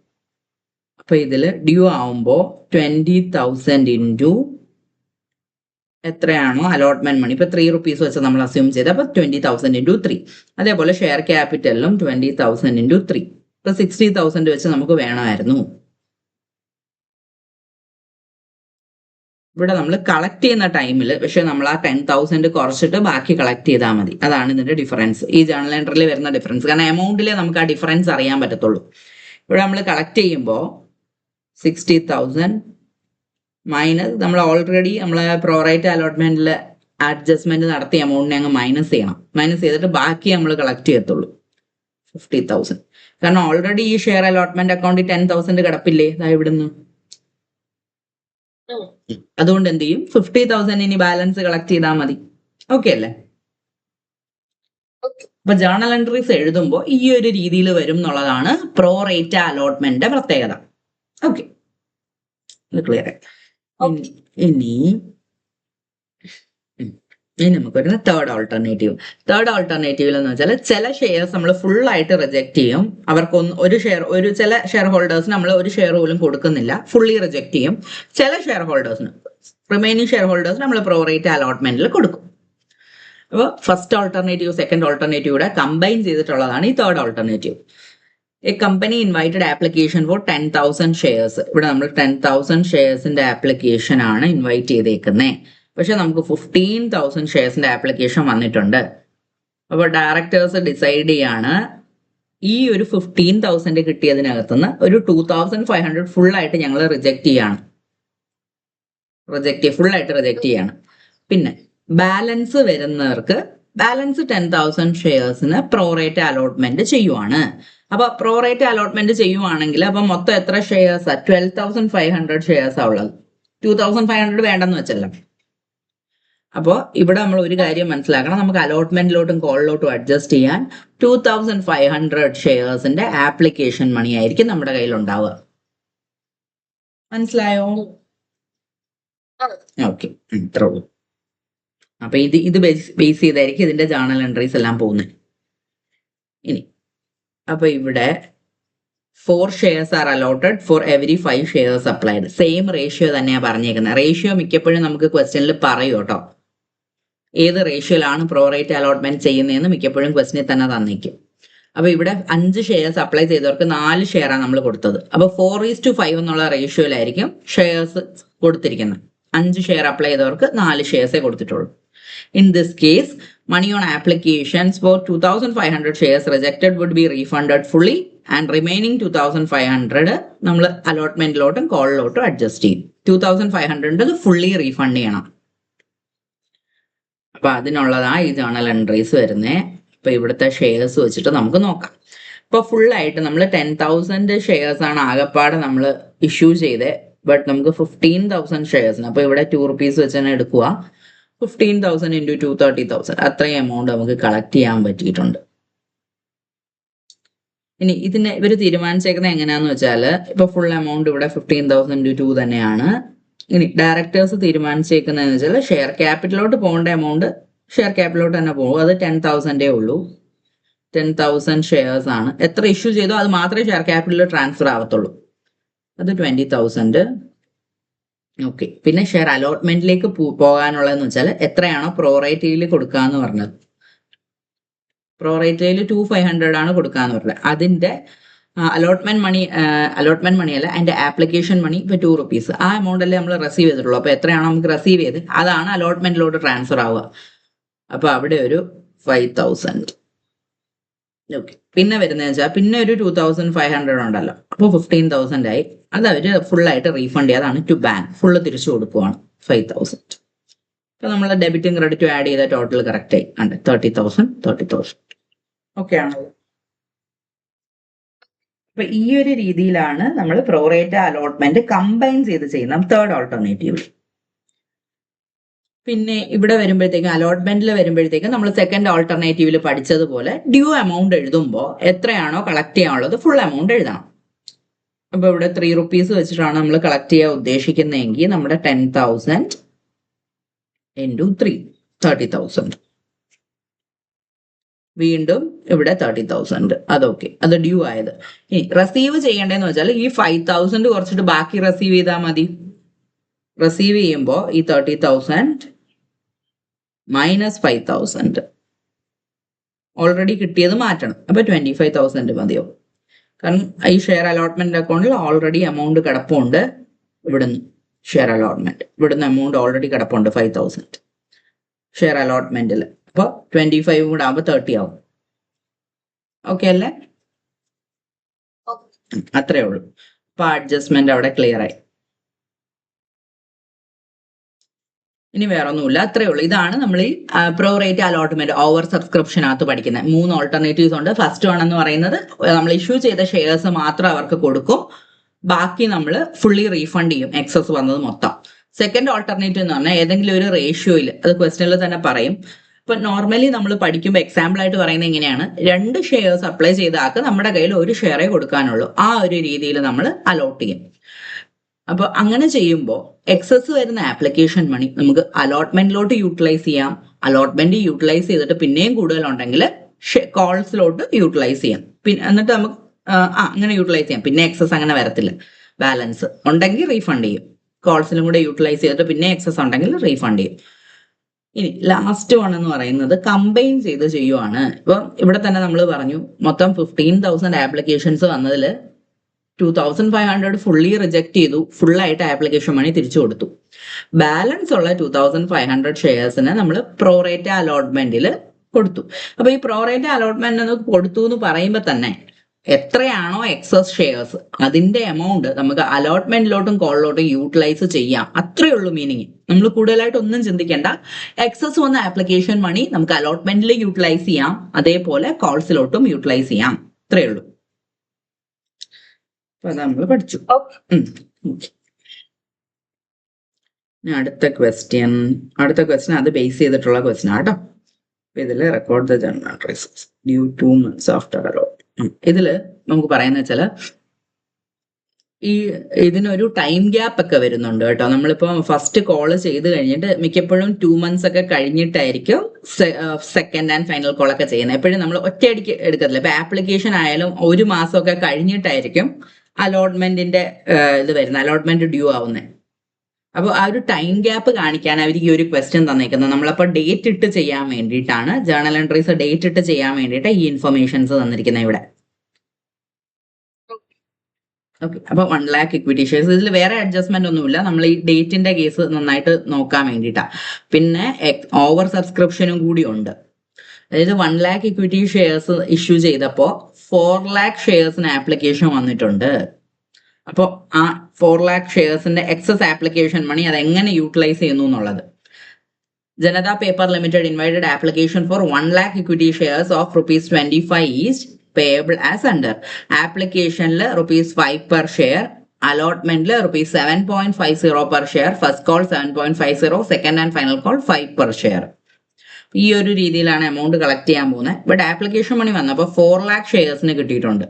അപ്പൊ ഇതില് ഡ്യൂ ആവുമ്പോ 20,000 into എത്രയാണോ അലോട്ട്മെന്റ് മണി, ഇപ്പൊ 3 rupees വെച്ച് നമ്മൾ അസ്യൂം ചെയ്ത്, അപ്പൊ 20,000 into 3. അതേപോലെ ഷെയർ ക്യാപിറ്റലിലും 20,000 into 3. ഇപ്പൊ 60,000 വെച്ച് നമുക്ക് വേണമായിരുന്നു. ഇവിടെ നമ്മൾ കളക്ട് ചെയ്യുന്ന ടൈമിൽ പക്ഷെ നമ്മൾ ആ 10,000 കുറച്ചിട്ട് ബാക്കി കളക്ട് ചെയ്താൽ മതി. അതാണ് ഇതിന്റെ ഡിഫറൻസ്, ഈ ജേണൽ എൻട്രിയിൽ വരുന്ന ഡിഫറൻസ്. കാരണം എമൗണ്ടിലെ നമുക്ക് ആ ഡിഫറൻസ് അറിയാൻ പറ്റത്തുള്ളൂ. ഇവിടെ നമ്മൾ കളക്ട് ചെയ്യുമ്പോൾ 60,000 മൈനസ് നമ്മൾ ഓൾറെഡി നമ്മളെ പ്രോറേറ്റ് അലോട്ട്മെന്റിൽ അഡ്ജസ്റ്റ്മെന്റ് നടത്തിയ എമൗണ്ടിനെ അങ്ങ് മൈനസ് ചെയ്യണം. മൈനസ് ചെയ്തിട്ട് ബാക്കി നമ്മൾ കളക്ട് ചെയ്യത്തുള്ളൂ 50,000. കാരണം ഓൾറെഡി ഈ ഷെയർ അലോട്ട്മെന്റ് അക്കൗണ്ടിൽ 10,000 കിടപ്പില്ലേ ഇവിടുന്ന്. അതുകൊണ്ട് എന്ത് ചെയ്യും, 50,000 ഇനി ബാലൻസ് കളക്ട് ചെയ്താൽ മതി. ഓക്കെ അല്ലേ. അപ്പൊ ജേണൽ എൻട്രീസ് എഴുതുമ്പോൾ ഈ ഒരു രീതിയിൽ വരും എന്നുള്ളതാണ് പ്രോറേറ്റ് അലോട്ട്മെന്റിന്റെ പ്രത്യേകത. Okay, clear. ഇനി നമുക്കൊരു തേർഡ് ഓൾട്ടർനേറ്റീവ്. തേർഡ് ഓൾട്ടർനേറ്റീവിൽ എന്ന് വെച്ചാൽ ചില ഷെയർസ് നമ്മൾ ഫുൾ ആയിട്ട് റിജക്ട് ചെയ്യും. അവർക്ക് ചില ഷെയർ ഹോൾഡേഴ്സിന് നമ്മൾ ഒരു ഷെയർ പോലും കൊടുക്കുന്നില്ല, ഫുള്ളി റിജക്ട് ചെയ്യും. ചില ഷെയർ ഹോൾഡേഴ്സിന്, റിമൈനിങ് ഷെയർ ഹോൾഡേഴ്സിന് നമ്മൾ പ്രോറേറ്റ് അലോട്ട്മെന്റിൽ കൊടുക്കും. അപ്പോൾ ഫസ്റ്റ് ഓൾട്ടർനേറ്റീവ് സെക്കൻഡ് ഓൾട്ടർനേറ്റീവ് കൂടെ കമ്പൈൻ ചെയ്തിട്ടുള്ളതാണ് ഈ third alternative. A company invited application for 10,000 shares. ഇവിടെ നമ്മൾ 10,000 ഷെയർസിന്റെ ആപ്ലിക്കേഷൻ ആണ് ഇൻവൈറ്റ് ചെയ്തേക്കുന്നത്. പക്ഷെ നമുക്ക് 15,000 ഷെയർസിന്റെ ആപ്ലിക്കേഷൻ വന്നിട്ടുണ്ട്. അപ്പോൾ ഡയറക്ടേഴ്സ് ഡിസൈഡ് ചെയ്യാണ് ഈ ഒരു 15,000 കിട്ടിയതിനകത്തുനിന്ന് ഒരു 2,500 ഫുൾ ആയിട്ട് ഞങ്ങൾ റിജക്ട് ചെയ്യാണ്. ഫുൾ ആയിട്ട് റിജക്ട് ചെയ്യാണ്. പിന്നെ ബാലൻസ് വരുന്നവർക്ക് ബാലൻസ് 10,000 ഷെയർസിന് പ്രോറേറ്റ് അലോട്ട്മെന്റ് ചെയ്യുവാണ്. അപ്പൊ പ്രോറേറ്റ് അലോട്ട്മെന്റ് ചെയ്യുവാണെങ്കിൽ അപ്പൊ മൊത്തം എത്ര ഷെയർസാ? 12,500 ഷെയർസാ ഉള്ളത്. 2,500 വേണ്ടെന്ന് വെച്ചല്ലോ. അപ്പോൾ ഇവിടെ നമ്മൾ ഒരു കാര്യം മനസ്സിലാക്കണം, നമുക്ക് അലോട്ട്മെന്റിലോട്ടും കോളിലോട്ടും അഡ്ജസ്റ്റ് ചെയ്യാൻ 2,500 ഷെയർസിന്റെ ആപ്ലിക്കേഷൻ മണി ആയിരിക്കും നമ്മുടെ കയ്യിൽ ഉണ്ടാവുക. മനസ്സിലായോ? ഓക്കെ, ഇത്രേ ഉള്ളൂ. അപ്പൊ ഇത് ബേസ് ചെയ്തായിരിക്കും ഇതിന്റെ ജേണൽ എൻട്രീസ് എല്ലാം പോകുന്നത്. ഇനി അപ്പൊ ഇവിടെ 4 shares are allotted for every 5 shares applied. Same ratio തന്നെയാണ് പറഞ്ഞേക്കുന്നത്. റേഷ്യോ മിക്കപ്പോഴും നമുക്ക് ക്വസ്റ്റ്യനിൽ പറയൂ കേട്ടോ, ഏത് റേഷ്യോയിലാണ് പ്രോറേറ്റ് അലോട്ട്മെന്റ് ചെയ്യുന്നതെന്ന് മിക്കപ്പോഴും ക്വസ്റ്റ്യനിൽ തന്നെ തന്നേക്കും. അപ്പൊ ഇവിടെ 5 ഷെയർസ് അപ്ലൈ ചെയ്തവർക്ക് 4 ഷെയറാണ് നമ്മൾ കൊടുത്തത്. അപ്പൊ 4:5 എന്നുള്ള റേഷ്യോയിലായിരിക്കും ഷെയർസ് കൊടുത്തിരിക്കുന്നത്. 5 ഷെയർ അപ്ലൈ ചെയ്തവർക്ക് 4 ഷെയർസേ കൊടുത്തിട്ടുള്ളൂ. In this case, money on applications for 2,500 shares rejected would be refunded fully and remaining 2,500 നമ്മൾ അലോട്ട്മെന്റിലോട്ടും കോളിലോട്ടും അഡ്ജസ്റ്റ് ചെയ്യും. 2,500 ഫുള്ളി റീഫണ്ട് ചെയ്യണം. അപ്പൊ അതിനുള്ളതാണ് ഈ ജേണൽ എൻട്രീസ് വരുന്നത്. അപ്പൊ ഇവിടുത്തെ ഷെയർസ് വെച്ചിട്ട് നമുക്ക് നോക്കാം. ഇപ്പൊ ഫുള്ളായിട്ട് നമ്മൾ 10,000 ഷെയർസ് ആണ് ആകെപ്പാടെ നമ്മൾ ഇഷ്യൂ ചെയ്തത്. ബട്ട് നമുക്ക് 15,000 ഷെയർസിന്, അപ്പൊ ഇവിടെ 2 rupees വെച്ച് തന്നെ എടുക്കുക. 15,000 into 2, 30,000 അത്രയും എമൗണ്ട് നമുക്ക് കളക്ട് ചെയ്യാൻ പറ്റിയിട്ടുണ്ട്. ഇനി ഇതിനെ ഇവർ തീരുമാനിച്ചേക്കുന്നത് എങ്ങനെയാന്ന് വെച്ചാൽ, ഇപ്പൊ ഫുൾ എമൗണ്ട് ഇവിടെ 15,000 into 2 തന്നെയാണ്. ഇനി ഡയറക്ടേഴ്സ് തീരുമാനിച്ചേക്കുന്നതെന്ന് വെച്ചാൽ ഷെയർ ക്യാപിറ്റലോട്ട് പോകേണ്ട എമൗണ്ട് ഷെയർ ക്യാപിറ്റലോട്ട് തന്നെ പോകും. അത് 10,000 ഉള്ളൂ. 10,000 ഷെയർസ് ആണ്. എത്ര ഇഷ്യൂ ചെയ്തോ അത് മാത്രമേ ഷെയർ ക്യാപിറ്റലിൽ ട്രാൻസ്ഫർ ആവത്തുള്ളൂ. അത് 20,000. ഓക്കെ. പിന്നെ ഷെയർ അലോട്ട്മെന്റിലേക്ക് പോകാനുള്ളതെന്ന് വെച്ചാൽ എത്രയാണോ പ്രോറേറ്റയിൽ കൊടുക്കാന്ന് പറഞ്ഞത്. പ്രോറേറ്റയിൽ 2,500 ആണ് കൊടുക്കാന്ന് പറഞ്ഞത്. അതിന്റെ അലോട്ട്മെന്റ് മണി അല്ല, അതിന്റെ ആപ്ലിക്കേഷൻ മണി ഇപ്പൊ 2 rupees. ആ എമൗണ്ട് അല്ലേ നമ്മൾ റിസീവ് ചെയ്തിട്ടുള്ളൂ. അപ്പൊ എത്രയാണോ നമുക്ക് റിസീവ് ചെയ്ത് അതാണ് അലോട്ട്മെന്റിലോട്ട് ട്രാൻസ്ഫർ ആവുക. അപ്പൊ അവിടെ ഒരു 5,000. ഓക്കെ. പിന്നെ വരുന്നതെന്ന് വെച്ചാൽ പിന്നെ ഒരു 2,500 ഉണ്ടല്ലോ. അപ്പോൾ 15,000 ആയി. അത് അവര് ഫുള്ളായിട്ട് റീഫണ്ട് ചെയ്യുക. അതാണ് ടു ബാങ്ക്. ഫുള്ള് തിരിച്ചു കൊടുക്കുവാണ് 5,000. അപ്പൊ നമ്മൾ ഡെബിറ്റും ക്രെഡിറ്റും ആഡ് ചെയ്ത ടോട്ടൽ കറക്റ്റ് ആയി. 30,000. ഓക്കെ ആണല്ലോ. അപ്പൊ ഈ ഒരു രീതിയിലാണ് നമ്മൾ പ്രോറേറ്റ അലോട്ട്മെന്റ് കമ്പൈൻ ചെയ്ത് ചെയ്യുന്ന തേർഡ് ഓൾട്ടർനേറ്റീവ്. പിന്നെ ഇവിടെ വരുമ്പോഴത്തേക്കും അലോട്ട്മെന്റിൽ വരുമ്പോഴത്തേക്കും നമ്മൾ സെക്കൻഡ് ഓൾട്ടർനേറ്റീവിൽ പഠിച്ചതുപോലെ ഡ്യൂ എമൗണ്ട് എഴുതുമ്പോൾ എത്രയാണോ കളക്ട് ചെയ്യാനുള്ളത് ഫുൾ എമൗണ്ട് എഴുതണം. അപ്പൊ ഇവിടെ 3 rupees വെച്ചിട്ടാണ് നമ്മൾ കളക്ട് ചെയ്യാൻ ഉദ്ദേശിക്കുന്നതെങ്കിൽ നമ്മുടെ 10,000 into 3, 30,000. വീണ്ടും ഇവിടെ 30,000. അതൊക്കെ, അത് ഡ്യൂ ആയത്. ഇനി റിസീവ് ചെയ്യേണ്ടതെന്ന് വെച്ചാൽ ഈ 5,000 കുറച്ചിട്ട് ബാക്കി റിസീവ് ചെയ്താൽ മതി. റിസീവ് ചെയ്യുമ്പോൾ ഈ 30,000 മൈനസ് 5,000 ഓൾറെഡി കിട്ടിയത് മാറ്റണം. അപ്പൊ 25,000 മതിയോ? കാരണം ഈ ഷെയർ അലോട്ട്മെന്റ് അക്കൗണ്ടിൽ ഓൾറെഡി എമൗണ്ട് കിടപ്പുണ്ട്. ഇവിടുന്ന് ഷെയർ അലോട്ട്മെന്റ് ഇവിടുന്ന് എമൗണ്ട് ഓൾറെഡി കിടപ്പുണ്ട് 5,000 ഷെയർ അലോട്ട്മെന്റിൽ. അപ്പൊ 25 കൂടെ ആകുമ്പോൾ 30 ആവും. ഓക്കെ അല്ലേ? അത്രേ ഉള്ളൂ. അപ്പൊ അഡ്ജസ്റ്റ്മെന്റ് അവിടെ ക്ലിയർ ആയി. ഇനി വേറെ ഒന്നുമില്ല, അത്രേ ഉള്ളൂ. ഇതാണ് നമ്മൾ ഈ പ്രോറേറ്റ് അലോട്ട്മെന്റ് ഓവർ സബ്സ്ക്രിപ്ഷനകത്ത് പഠിക്കുന്നത്. 3 ഓൾട്ടർനേറ്റീവ്സ് ഉണ്ട്. ഫസ്റ്റ് വൺ എന്ന് പറയുന്നത് നമ്മൾ ഇഷ്യൂ ചെയ്ത ഷെയർസ് മാത്രം അവർക്ക് കൊടുക്കും, ബാക്കി നമ്മൾ ഫുള്ളി റീഫണ്ട് ചെയ്യും, എക്സസ് വന്നത് മൊത്തം. സെക്കൻഡ് ഓൾട്ടർനേറ്റീവ് എന്ന് പറഞ്ഞാൽ ഏതെങ്കിലും ഒരു റേഷ്യോയിൽ, അത് ക്വസ്റ്റനിൽ തന്നെ പറയും. ഇപ്പൊ നോർമലി നമ്മൾ പഠിക്കുമ്പോൾ എക്സാമ്പിൾ ആയിട്ട് പറയുന്നത് എങ്ങനെയാണ്, 2 ഷെയർസ് അപ്ലൈ ചെയ്ത ആൾക്ക് നമ്മുടെ കയ്യിൽ 1 ഷെയറേ കൊടുക്കാനുള്ളൂ. ആ ഒരു രീതിയിൽ നമ്മൾ അലോട്ട് ചെയ്യും. അപ്പൊ അങ്ങനെ ചെയ്യുമ്പോൾ എക്സസ് വരുന്ന ആപ്ലിക്കേഷൻ മണി നമുക്ക് അലോട്ട്മെന്റിലോട്ട് യൂട്ടിലൈസ് ചെയ്യാം. അലോട്ട്മെന്റ് യൂട്ടിലൈസ് ചെയ്തിട്ട് പിന്നെയും കൂടുതലുണ്ടെങ്കിൽ കോൾസിലോട്ട് യൂട്ടിലൈസ് ചെയ്യാം. പിന്നെ എന്നിട്ട് നമുക്ക് അങ്ങനെ യൂട്ടിലൈസ് ചെയ്യാം. പിന്നെ എക്സസ് അങ്ങനെ വരത്തില്ല. ബാലൻസ് ഉണ്ടെങ്കിൽ റീഫണ്ട് ചെയ്യും. കോൾസിലും കൂടെ യൂട്ടിലൈസ് ചെയ്തിട്ട് പിന്നെ എക്സസ് ഉണ്ടെങ്കിൽ റീഫണ്ട് ചെയ്യും. ഇനി ലാസ്റ്റ് വൺ എന്ന് പറയുന്നത് കമ്പൈൻ ചെയ്ത് ചെയ്യുവാണ്. ഇപ്പൊ ഇവിടെ തന്നെ നമ്മൾ പറഞ്ഞു മൊത്തം 15,000 ആപ്ലിക്കേഷൻസ് വന്നതിൽ 2,500 ഫുള്ളി റിജക്ട് ചെയ്തു. ഫുള്ളായിട്ട് ആപ്ലിക്കേഷൻ മണി തിരിച്ചു കൊടുത്തു. ബാലൻസ് ഉള്ള 2,500 ഷെയർസിന് നമ്മൾ പ്രോറേറ്റ അലോട്ട്മെന്റിൽ കൊടുത്തു. അപ്പൊ ഈ പ്രോറേറ്റ അലോട്ട്മെന്റ് കൊടുത്തു എന്ന് പറയുമ്പോൾ തന്നെ എത്രയാണോ എക്സസ് ഷെയർസ് അതിന്റെ എമൗണ്ട് നമുക്ക് അലോട്ട്മെന്റിലോട്ടും കോളിലോട്ടും യൂട്ടിലൈസ് ചെയ്യാം. അത്രേ ഉള്ളൂ മീനിങ്. നമ്മൾ കൂടുതലായിട്ട് ഒന്നും ചിന്തിക്കേണ്ട. എക്സസ് വന്ന ആപ്ലിക്കേഷൻ മണി നമുക്ക് അലോട്ട്മെന്റിൽ യൂട്ടിലൈസ് ചെയ്യാം, അതേപോലെ കോൾസിലോട്ടും യൂട്ടിലൈസ് ചെയ്യാം. അത്രേ ഉള്ളൂ. അപ്പൊ അത് നമ്മൾ പഠിച്ചു. അടുത്ത ക്വസ്റ്റ്യൻ അത് ബേസ് ചെയ്തിട്ടുള്ള ക്വസ്റ്റ്യൻ ആട്ടോ. ഇതിൽ record the journal entries due 2 months after allot. ഇതില് നമുക്ക് പറയുന്ന വെച്ചാൽ ഇതിനൊരു ടൈം ഗ്യാപ്പ് ഒക്കെ വരുന്നുണ്ട് കേട്ടോ. നമ്മളിപ്പോ ഫസ്റ്റ് കോള് ചെയ്ത് കഴിഞ്ഞിട്ട് മിക്കപ്പോഴും 2 months ഒക്കെ കഴിഞ്ഞിട്ടായിരിക്കും സെക്കൻഡ് ആൻഡ് ഫൈനൽ കോൾ ഒക്കെ ചെയ്യുന്നത്. എപ്പോഴും നമ്മൾ ഒറ്റയടിക്ക് എടുക്കത്തില്ല. ഇപ്പൊ ആപ്ലിക്കേഷൻ ആയാലും 1 മാസമൊക്കെ കഴിഞ്ഞിട്ടായിരിക്കും അലോട്ട്മെന്റിന്റെ ഇത് വരുന്നത്, അലോട്ട്മെന്റ് ഡ്യൂ ആവുന്നത്. അപ്പോൾ ആ ഒരു ടൈം ഗ്യാപ്പ് കാണിക്കാൻ അവർക്ക് ഈ ഒരു ക്വസ്റ്റ്യൻ തന്നേക്കുന്നത്. നമ്മളപ്പോൾ ഡേറ്റ് ഇട്ട് ചെയ്യാൻ വേണ്ടിയിട്ടാണ്, ജേർണൽ എൻട്രീസ് ഡേറ്റ് ഇട്ട് ചെയ്യാൻ വേണ്ടിയിട്ട് ഈ ഇൻഫർമേഷൻസ് തന്നിരിക്കുന്നത് ഇവിടെ. ഓക്കെ, അപ്പൊ 1 lakh ഇക്വിറ്റി ഷെയർസ്. ഇതിൽ വേറെ അഡ്ജസ്റ്റ്മെന്റ് ഒന്നുമില്ല, നമ്മൾ ഈ ഡേറ്റിന്റെ കേസ് നന്നായിട്ട് നോക്കാൻ വേണ്ടിയിട്ടാ. പിന്നെ ഓവർ സബ്സ്ക്രിപ്ഷനും കൂടി ഉണ്ട്. അതായത് 1 lakh ഇക്വിറ്റി ഷെയർസ് ഇഷ്യൂ ചെയ്തപ്പോൾ 4 lakh ഷെയർസിന് ആപ്ലിക്കേഷൻ വന്നിട്ടുണ്ട്. അപ്പോൾ ആ 4 lakh ഷെയർസിന്റെ എക്സസ് ആപ്ലിക്കേഷൻ മണി അത് എങ്ങനെ യൂട്ടിലൈസ് ചെയ്യുന്നു എന്നുള്ളത്. Janata Paper Limited invited application for 1 lakh equity shares of ₹25 each payable as under. Application le ₹5 per share. Allotment le ₹7.50 per share. First call 7.50. Second and final call 5 per share. ഈ ഒരു രീതിയിലാണ് amount collect ചെയ്യാൻ പോകുന്നത്. But application മണി വന്നപ്പോൾ 4 lakh ഷെയർസിന് കിട്ടിയിട്ടുണ്ട്.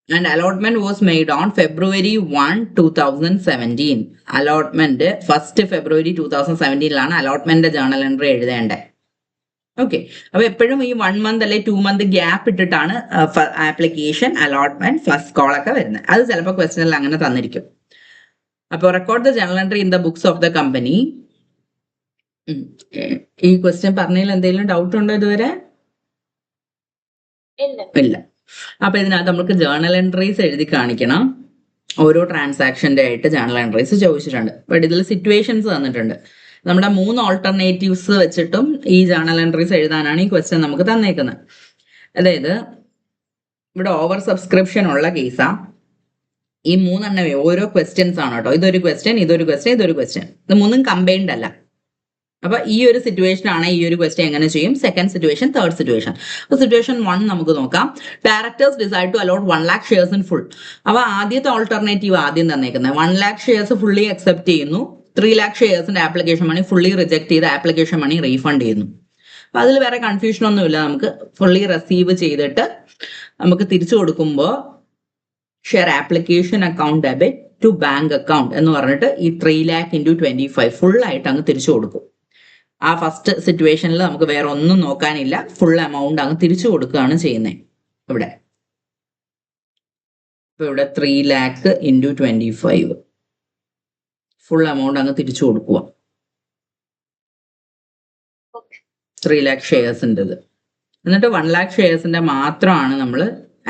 And allotment was made on February 1, 2017. Allotment 1st February 2017 allotment journal entry എഴുതേണ്ടത്. Okay, അപ്പൊ എപ്പോഴും ഈ 1 month അല്ലെ 2 month ഗ്യാപ്പ് ഇട്ടിട്ടാണ് ആപ്ലിക്കേഷൻ, അലോട്ട്മെന്റ്, ഫസ്റ്റ് കോൾ ഒക്കെ വരുന്നത്. അത് ചിലപ്പോൾ ക്വസ്റ്റനിൽ അങ്ങനെ തന്നിരിക്കും. അപ്പോൾ record the journal entry in the books of the company. ഈ ക്വസ്റ്റ്യൻ പറഞ്ഞതിൽ എന്തെങ്കിലും ഡൗട്ട് ഉണ്ടോ ഇതുവരെ? ഇല്ല. അപ്പൊ ഇതിനകത്ത് നമുക്ക് ജേണൽ എൻട്രീസ് എഴുതി കാണിക്കണം. ഓരോ ട്രാൻസാക്ഷന്റെ ആയിട്ട് ജേണൽ എൻട്രീസ് ചോദിച്ചിട്ടുണ്ട്. ബട്ട് ഇതിൽ സിറ്റുവേഷൻസ് തന്നിട്ടുണ്ട്. നമ്മുടെ 3 ഓൾട്ടർനേറ്റീവ്സ് വെച്ചിട്ടും ഈ ജേണൽ എൻട്രീസ് എഴുതാനാണ് ഈ ക്വസ്റ്റ്യൻ നമുക്ക് തന്നേക്കുന്നത്. അതായത് ഇവിടെ ഓവർ സബ്സ്ക്രിപ്ഷൻ ഉള്ള കേസാ. ഈ 3 എണ്ണമേ ഓരോ ക്വസ്റ്റ്യൻസ് ആണ് കേട്ടോ. ഇതൊരു ക്വസ്റ്റ്യൻ, ഇതൊരു ക്വസ്റ്റ്യൻ, ഇതൊരു ക്വസ്റ്റ്യൻ. ഇത് 3ഉം കമ്പൈൻഡ് അല്ല. അപ്പൊ ഈ ഒരു സിറ്റുവേഷൻ ആണ് ഈ ഒരു ക്വസ്റ്റ്യൻ എങ്ങനെ ചെയ്യും. Second situation, third situation. അപ്പൊ സിറ്റുവേഷൻ 1 നമുക്ക് നോക്കാം. Directors decide to allot 1 lakh shares in full. അപ്പൊ ആദ്യത്തെ ഓൾട്ടർനേറ്റീവ് ആദ്യം തന്നേക്കുന്നത് 1 lakh ഷെയർസ് ഫുള്ളി അക്സെപ്റ്റ് ചെയ്യുന്നു. 3 lakh ഷെയർസിന്റെ ആപ്ലിക്കേഷൻ മണി ഫുള്ളി റിജക്ട് ചെയ്ത് ആപ്ലിക്കേഷൻ മണി റീഫണ്ട് ചെയ്യുന്നു. അപ്പൊ അതിൽ വേറെ കൺഫ്യൂഷൻ ഒന്നുമില്ല. നമുക്ക് ഫുള്ളി റിസീവ് ചെയ്തിട്ട് നമുക്ക് തിരിച്ചു കൊടുക്കുമ്പോൾ share application account debit to bank account എന്ന് പറഞ്ഞിട്ട് ഈ 3 lakh × 25 ഫുൾ ആയിട്ട് അങ്ങ് തിരിച്ചു കൊടുക്കും. ആ ഫസ്റ്റ് സിറ്റുവേഷനിൽ നമുക്ക് വേറെ ഒന്നും നോക്കാനില്ല. ഫുൾ എമൗണ്ട് അങ്ങ് തിരിച്ചു കൊടുക്കുകയാണ് ചെയ്യുന്നത്. ഇവിടെ ഇപ്പൊ ഇവിടെ 3 lakh × 25 ഫുൾ എമൗണ്ട് അങ്ങ് തിരിച്ചു കൊടുക്കുക. 3 lakh ഷെയർസിൻ്റെത്. എന്നിട്ട് 1 lakh ഷെയർസിന്റെ മാത്രമാണ് നമ്മൾ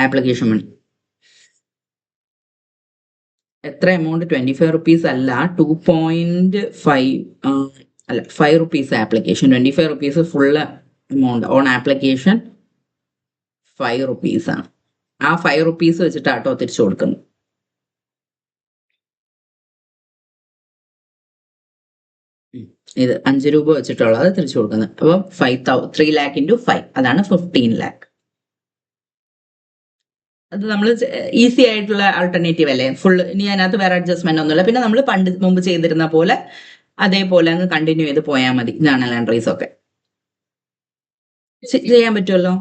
ആപ്ലിക്കേഷൻ മണി. എത്ര എമൗണ്ട്? 25 rupees അല്ല, 2.5 അല്ല, 5 rupees application. 25 rupees full amount on application 5 rupees ആണ്. ആ 5 rupees വെച്ചിട്ടാട്ടോ തിരിച്ചു കൊടുക്കുന്നത്. ഇത് 5 രൂപ വെച്ചിട്ടുള്ളത് തിരിച്ചു കൊടുക്കുന്നത്. അപ്പം 3 lakh × 5 അതാണ് 15 lakh. അത് നമ്മൾ ഈസി ആയിട്ടുള്ള ആൾട്ടർനേറ്റീവ് അല്ലേ. ഫുൾ ഇനി അതിനകത്ത് വേറെ അഡ്ജസ്റ്റ്മെന്റ് ഒന്നുമില്ല. പിന്നെ നമ്മൾ മുമ്പ് ചെയ്തിരുന്ന പോലെ അതേപോലെ അങ്ങ് കണ്ടിന്യൂ ചെയ്ത് പോയാൽ മതി. ജേണൽ എൻട്രീസ് ഒക്കെ ചെയ്യാൻ പറ്റുമല്ലോ.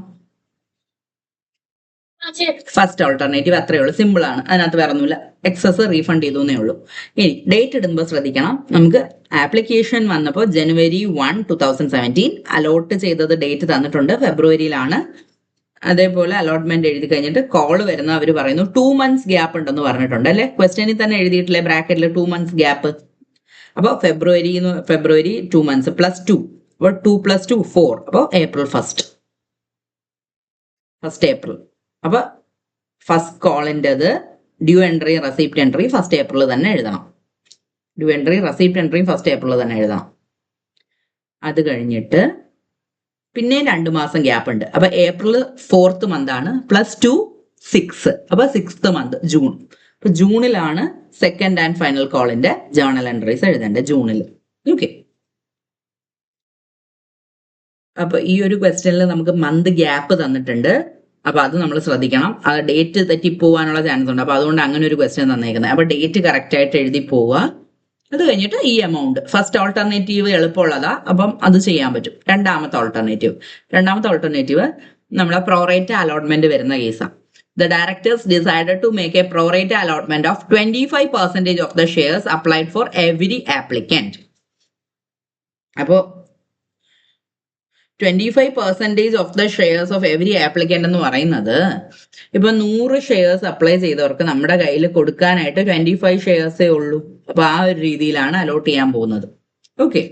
ഫസ്റ്റ് ഓൾട്ടർനേറ്റീവ് അത്രയേ ഉള്ളൂ, സിമ്പിൾ ആണ്. അതിനകത്ത് വേറെ ഒന്നുമില്ല. എക്സസ് റീഫണ്ട് ചെയ്തേ ഉള്ളൂ. ഇനി ഡേറ്റ് ഇടുമ്പോൾ ശ്രദ്ധിക്കണം. നമുക്ക് ആപ്ലിക്കേഷൻ വന്നപ്പോൾ January 1, 2017. അലോട്ട് ചെയ്തത് ഡേറ്റ് തന്നിട്ടുണ്ട്, ഫെബ്രുവരിയിലാണ്. അതേപോലെ അലോട്ട്മെന്റ് എഴുതി കഴിഞ്ഞിട്ട് കോള് വരുന്ന അവർ പറയുന്നു 2 months ഗ്യാപ്പ് ഉണ്ടെന്ന് പറഞ്ഞിട്ടുണ്ട് അല്ലെ. ക്വസ്റ്റ്യനിൽ തന്നെ എഴുതിയിട്ടില്ലേ ബ്രാക്കറ്റിൽ 2 months ഗ്യാപ്പ്. അപ്പോൾ ഫെബ്രുവരി 2 months +2. അപ്പോൾ 2 + 2 4. അപ്പോൾ April 1st April. അപ്പൊ ഫസ്റ്റ് കോളിൻ്റെത് due entry, receipt entry 1st April തന്നെ എഴുതണം. Due entry, receipt entry 1st April തന്നെ എഴുതണം. അത് കഴിഞ്ഞിട്ട് പിന്നെ 2 മാസം ഗ്യാപ്പ് ഉണ്ട്. അപ്പൊ April 4th month ആണ്, +2 6. അപ്പൊ 6th month ജൂൺ. അപ്പൊ ജൂണിലാണ് സെക്കൻഡ് ആൻഡ് ഫൈനൽ കോളിന്റെ ജേണൽ എൻട്രീസ് എഴുതേണ്ടത്, ജൂണിൽ. ഓക്കെ. അപ്പൊ ഈ ഒരു ക്വസ്റ്റ്യനിൽ നമുക്ക് മന്ത് ഗ്യാപ്പ് തന്നിട്ടുണ്ട്. അപ്പൊ അത് നമ്മൾ ശ്രദ്ധിക്കണം. ആ ഡേറ്റ് തെറ്റിപ്പോവാനുള്ള ചാൻസ് ഉണ്ട്. അപ്പൊ അതുകൊണ്ട് അങ്ങനെ ഒരു ക്വസ്റ്റ്യൻ തന്നേക്കുന്നത്. അപ്പൊ ഡേറ്റ് കറക്റ്റ് ആയിട്ട് എഴുതി പോവുക. അത് കഴിഞ്ഞിട്ട് ഈ എമൗണ്ട്. ഫസ്റ്റ് ഓൾട്ടർനേറ്റീവ് എളുപ്പമുള്ളതാ, അപ്പം അത് ചെയ്യാൻ പറ്റും. രണ്ടാമത്തെ ഓൾട്ടർനേറ്റീവ് നമ്മളെ പ്രോറേറ്റ് അലോട്ട്മെന്റ് വരുന്ന കേസാണ്. The directors decided to make a pro rata allotment of 25% of the shares applied for every applicant. അപ്പോൾ 25% of the shares of every applicant എന്ന് പറയുന്നത് ഇപ്പൊ 100 ഷെയർസ് അപ്ലൈ ചെയ്തവർക്ക് നമ്മുടെ കയ്യിൽ കൊടുക്കാനായിട്ട് 25 ഷെയർസേ ഉള്ളൂ. അപ്പൊ ആ ഒരു രീതിയിലാണ് അലോട്ട് ചെയ്യാൻ പോകുന്നത്. ഓക്കെ.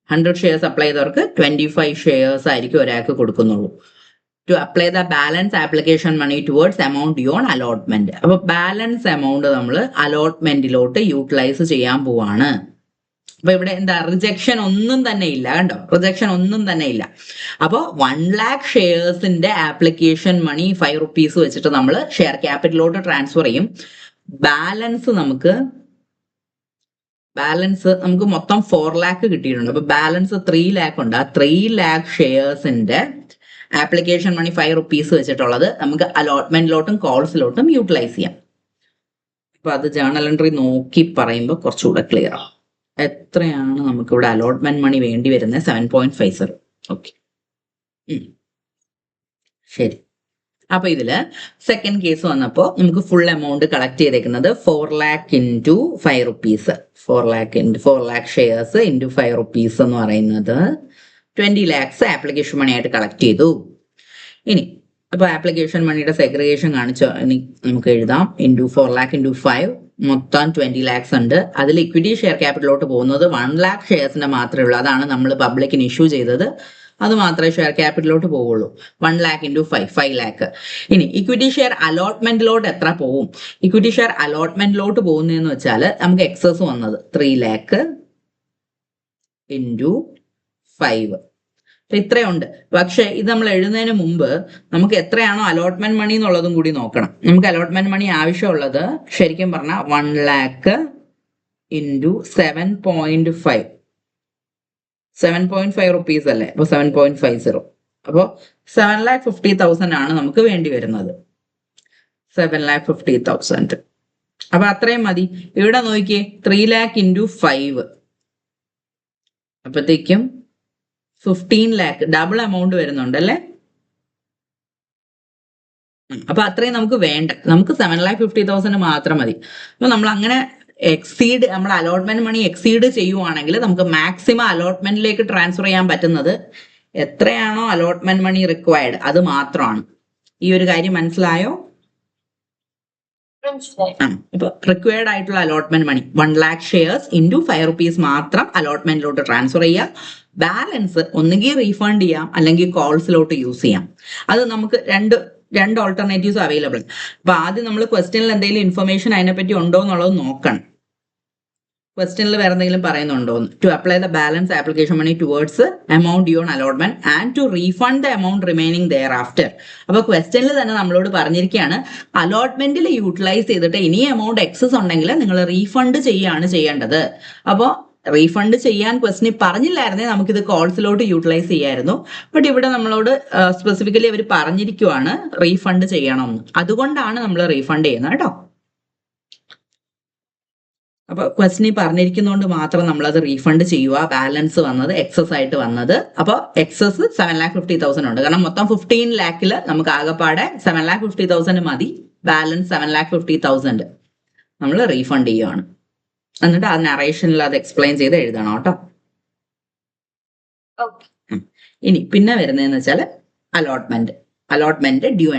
100 ഷെയർസ് അപ്ലൈ ചെയ്തവർക്ക് 25 ഷെയർസ് ആയിരിക്കും ഒരാൾക്ക് കൊടുക്കുന്നുള്ളൂ. To apply the balance application money towards amount beyond allotment. അപ്പൊ ബാലൻസ് എമൗണ്ട് നമ്മൾ അലോട്ട്മെന്റിലോട്ട് യൂട്ടിലൈസ് ചെയ്യാൻ പോവാണ്. അപ്പൊ ഇവിടെ എന്താ, റിജക്ഷൻ ഒന്നും തന്നെ ഇല്ല, കണ്ടോ, റിജക്ഷൻ ഒന്നും തന്നെ ഇല്ല. അപ്പോൾ 1 lakh ഷെയർസിന്റെ ആപ്ലിക്കേഷൻ മണി 5 rupees വെച്ചിട്ട് നമ്മൾ ഷെയർ ക്യാപിറ്റലിലോട്ട് ട്രാൻസ്ഫർ ചെയ്യും. ബാലൻസ് നമുക്ക് മൊത്തം 4 lakh കിട്ടിയിട്ടുണ്ട്. അപ്പൊ ബാലൻസ് 3 lakh ഉണ്ട്. ആ 3 lakh ഷെയർസിന്റെ ആപ്ലിക്കേഷൻ മണി 5 rupees വെച്ചിട്ടുള്ളത് നമുക്ക് അലോട്ട്മെന്റിലോട്ടും കോൾസിലോട്ടും യൂട്ടിലൈസ് ചെയ്യാം. അപ്പൊ അത് ജേർണൽ എൻട്രി നോക്കി പറയുമ്പോൾ കുറച്ചുകൂടെ ക്ലിയർ ആവും. എത്രയാണ് നമുക്ക് ഇവിടെ അലോട്ട്മെന്റ് മണി വേണ്ടി വരുന്നത്? 7.50. ഓക്കെ, ശരി. അപ്പൊ ഇതില് സെക്കൻഡ് കേസ് വന്നപ്പോ നമുക്ക് ഫുൾ എമൗണ്ട് കളക്ട് ചെയ്തേക്കുന്നത് 4 lakh into 5 rupees. 4 lakh shares into 5 rupees എന്ന് പറയുന്നത് 20 lakhs ആപ്ലിക്കേഷൻ മണി ആയിട്ട് കളക്ട് ചെയ്തു. ഇനി അപ്പൊ ആപ്ലിക്കേഷൻ മണിയുടെ സെഗ്രിഗേഷൻ കാണിച്ചോ, ഇനി നമുക്ക് എഴുതാം. into 4 lakh into 5 മൊത്തം 20 lakhs ഉണ്ട്. അതിൽ ഇക്വിറ്റി ഷെയർ ക്യാപിറ്റലിലോട്ട് പോകുന്നത് 1 lakh ഷെയർസിന്റെ മാത്രമേ ഉള്ളൂ. അതാണ് നമ്മൾ പബ്ലിക്കിന് ഇഷ്യൂ ചെയ്തത്. അത് മാത്രമേ ഷെയർ ക്യാപിറ്റലിലോട്ട് പോവുള്ളൂ. 1 lakh into 5 lakh. ഇനി ഇക്വിറ്റി ഷെയർ അലോട്ട്മെന്റിലോട്ട് എത്ര പോവും? ഇക്വിറ്റി ഷെയർ അലോട്ട്മെന്റിലോട്ട് പോകുന്നതെന്ന് വെച്ചാൽ നമുക്ക് എക്സസ് വന്നത് 3 lakh into 5. ഇത്രയുണ്ട്. പക്ഷെ ഇത് നമ്മൾ എഴുതുന്നതിന് മുമ്പ് നമുക്ക് എത്രയാണോ അലോട്ട്മെന്റ് മണി എന്നുള്ളതും കൂടി നോക്കണം. നമുക്ക് അലോട്ട്മെന്റ് മണി ആവശ്യമുള്ളത് ശരിക്കും പറഞ്ഞാൽ 1 lakh into 7.5. 7.5 rupees അല്ലേ? അപ്പൊ 7.50. അപ്പോൾ 7,50,000 ആണ് നമുക്ക് വേണ്ടി വരുന്നത്. 7,50,000. അപ്പൊ അത്രയും മതി. ഇവിടെ നോക്കിയേ, 3 lakh into 5 അപ്പത്തേക്കും 15 lakh, ഡബിൾ എമൗണ്ട് വരുന്നുണ്ട് അല്ലേ? അപ്പൊ അത്രയും നമുക്ക് വേണ്ട. നമുക്ക് 7,50,000 മാത്രം മതി. അപ്പൊ നമ്മൾ അങ്ങനെ നമ്മൾ അലോട്ട്മെന്റ് മണി എക്സീഡ് ചെയ്യുവാണെങ്കിൽ നമുക്ക് മാക്സിമം അലോട്ട്മെന്റിലേക്ക് ട്രാൻസ്ഫർ ചെയ്യാൻ പറ്റുന്നത് എത്രയാണോ അലോട്ട്മെന്റ് മണി റിക്വയർഡ് അത് മാത്രമാണ്. ഈ ഒരു കാര്യം മനസ്സിലായോ? ഇപ്പൊ റിക്വയർഡ് ആയിട്ടുള്ള allotment money 1 lakh shares into 5 rupees മാത്രം അലോട്ട്മെന്റിലോട്ട് ട്രാൻസ്ഫർ ചെയ്യാം. ബാലൻസ് ഒന്നുകിൽ റീഫണ്ട് ചെയ്യാം അല്ലെങ്കിൽ കോൾസിലോട്ട് യൂസ് ചെയ്യാം. അത് നമുക്ക് രണ്ട് ഓൾട്ടർനേറ്റീവ്സ് അവൈലബിൾ. അപ്പൊ ആദ്യം നമ്മൾ ക്വസ്റ്റ്യനിൽ എന്തെങ്കിലും ഇൻഫർമേഷൻ അതിനെപ്പറ്റി ഉണ്ടോ എന്നുള്ളത് നോക്കണം. ക്വസ്റ്റ്യനിൽ വേറെ എന്തെങ്കിലും പറയുന്നുണ്ടോ? To apply the balance application money towards amount due on allotment and to refund the amount remaining thereafter. അപ്പൊ ക്വസ്റ്റ്യനിൽ തന്നെ നമ്മളോട് പറഞ്ഞിരിക്കുകയാണ്, അലോട്ട്മെന്റിൽ യൂട്ടിലൈസ് ചെയ്തിട്ട് ഇനി എമൗണ്ട് എക്സസ് ഉണ്ടെങ്കിൽ നിങ്ങൾ റീഫണ്ട് ചെയ്യുകയാണ് ചെയ്യേണ്ടത്. അപ്പോൾ റീഫണ്ട് ചെയ്യാൻ ക്വസ്റ്റ്യൻ പറഞ്ഞില്ലായിരുന്നെങ്കിൽ നമുക്കിത് കോൾസിലോട്ട് യൂട്ടിലൈസ് ചെയ്യായിരുന്നു. ബട്ട് ഇവിടെ നമ്മളോട് സ്പെസിഫിക്കലി അവർ പറഞ്ഞിരിക്കുവാണ് റീഫണ്ട് ചെയ്യണം. അതുകൊണ്ടാണ് നമ്മൾ റീഫണ്ട് ചെയ്യുന്നത് കേട്ടോ. അപ്പൊ ക്വസ്റ്റ്യൻ പറഞ്ഞിരിക്കുന്നതുകൊണ്ട് മാത്രം നമ്മളത് റീഫണ്ട് ചെയ്യുക. ബാലൻസ് വന്നത് എക്സസ് ആയിട്ട് വന്നത്. അപ്പൊ എക്സസ് 7,50,000 ഉണ്ട്. കാരണം മൊത്തം 15 lakh നമുക്ക് ആകെപ്പാടെ 7,50,000 മതി. ബാലൻസ് 7,50,000 നമ്മൾ റീഫണ്ട് ചെയ്യുകയാണ്. എന്നിട്ട് ആ നറേഷനിൽ അത് എക്സ്പ്ലെയിൻ ചെയ്ത് എഴുതണം കേട്ടോ. ഇനി പിന്നെ വരുന്നതെന്ന് വെച്ചാൽ അലോട്ട്മെന്റ് ഡ്യൂ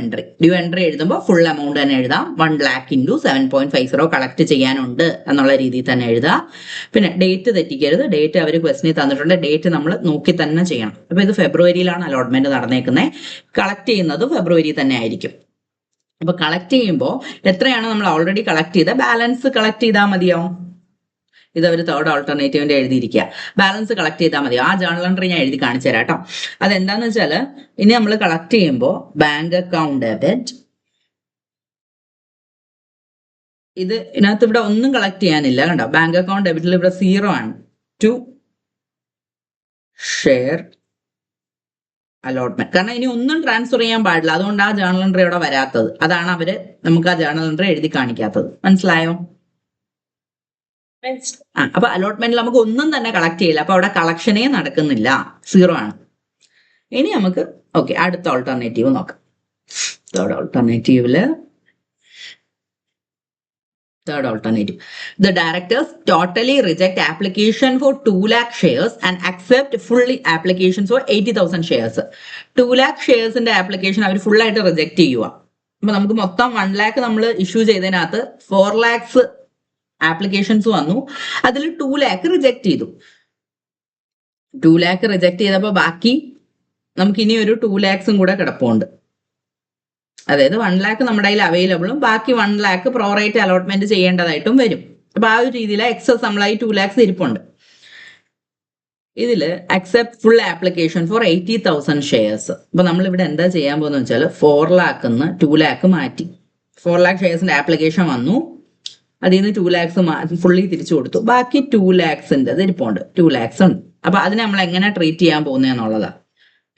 എൻട്രി എഴുതുമ്പോൾ ഫുൾ എമൗണ്ട് തന്നെ എഴുതാം. 1 lakh into 7.50 കളക്ട് ചെയ്യാനുണ്ട് എന്നുള്ള രീതിയിൽ തന്നെ എഴുതാം. പിന്നെ ഡേറ്റ് തെറ്റിക്കരുത്. ഡേറ്റ് അവർ ക്വസ്റ്റ്യൻ തന്നിട്ടുണ്ട്. ഡേറ്റ് നമ്മൾ നോക്കി തന്നെ ചെയ്യണം. അപ്പൊ ഇത് ഫെബ്രുവരിയിലാണ് അലോട്ട്മെന്റ് നടന്നേക്കുന്നത്. കളക്ട് ചെയ്യുന്നത് ഫെബ്രുവരി തന്നെ ആയിരിക്കും. അപ്പൊ കളക്ട് ചെയ്യുമ്പോൾ എത്രയാണ് നമ്മൾ ഓൾറെഡി കളക്ട് ചെയ്ത ബാലൻസ് കളക്ട് ചെയ്താൽ മതിയാവും. ഇത് അവർ തേർഡ് ഓൾട്ടർനേറ്റീവിന്റെ എഴുതിയിരിക്കുക. ബാലൻസ് കളക്ട് ചെയ്താൽ മതി. ആ ജേർണൽ എൻട്രി ഞാൻ എഴുതി കാണിച്ചു തരാം കേട്ടോ. അതെന്താന്ന് വെച്ചാൽ ഇനി നമ്മൾ കളക്ട് ചെയ്യുമ്പോൾ ബാങ്ക് അക്കൗണ്ട് ഡെബിറ്റ്, ഇതിനകത്ത് ഇവിടെ ഒന്നും കളക്ട് ചെയ്യാനില്ല കണ്ടോ. ബാങ്ക് അക്കൗണ്ട് ഡെബിറ്റിൽ ഇവിടെ 0 ആണ്. ടു ഷെയർ അലോട്ട്മെന്റ്, കാരണം ഇനി ഒന്നും ട്രാൻസ്ഫർ ചെയ്യാൻ പാടില്ല. അതുകൊണ്ട് ആ ജേർണൽ എൻട്രി അവിടെ വരാത്തത്. അതാണ് അവര് നമുക്ക് ആ ജേർണൽ എൻട്രി എഴുതി കാണിക്കാത്തത്. മനസ്സിലായോ? അപ്പൊ അലോട്ട്മെന്റിൽ നമുക്ക് ഒന്നും തന്നെ കളക്ട് ചെയ്യില്ല. അപ്പൊ അവിടെ കളക്ഷനേ നടക്കുന്നില്ല, 0 ആണ്. ഇനി നമുക്ക് ഓക്കെ അടുത്ത ഓൾട്ടർനേറ്റീവ് നോക്കാം. Third alternative the directors totally reject application for 2 lakh shares and accept fully applications for 80,000 shares. 2 lakh ഷെയർസിന്റെ ആപ്ലിക്കേഷൻ അവർ ഫുൾ ആയിട്ട് റിജക്ട് ചെയ്യുക. അപ്പൊ നമുക്ക് മൊത്തം 1 lakh നമ്മൾ ഇഷ്യൂ ചെയ്തതിനകത്ത് 4 lakhs ആപ്ലിക്കേഷൻസ് വന്നു. അതിൽ 2 lakh റിജക്ട് ചെയ്തു. 2 lakh റിജക്ട് ചെയ്തപ്പോൾ ബാക്കി നമുക്ക് ഇനി ഒരു 2 lakhs കൂടെ കിടപ്പുണ്ട്. അതായത് 1 lakh നമ്മുടെ കയ്യിൽ അവൈലബിളും ബാക്കി 1 lakh പ്രോറേറ്റ് അലോട്ട്മെന്റ് ചെയ്യേണ്ടതായിട്ടും വരും. അപ്പൊ ആ ഒരു രീതിയിൽ എക്സസ് നമ്മളായി 2 lakhs ഇരിപ്പുണ്ട്. ഇതിൽ accept full application for 80,000 shares. അപ്പൊ നമ്മളിവിടെ എന്താ ചെയ്യാൻ പോകുന്നത് വെച്ചാൽ 4 lakh 2 lakh മാറ്റി. 4 lakh ഷെയർസിന്റെ ആപ്ലിക്കേഷൻ വന്നു, അതിൽ നിന്ന് 2 lakhs ഫുള്ളി തിരിച്ചു കൊടുത്തു. ബാക്കി 2 lakhsന്റെ ഇരിപ്പുണ്ട്, 2 lakhs ഉണ്ട്. അപ്പൊ അതിനെ നമ്മൾ എങ്ങനെ ട്രീറ്റ് ചെയ്യാൻ പോകുന്നതെന്നുള്ളതാണ്.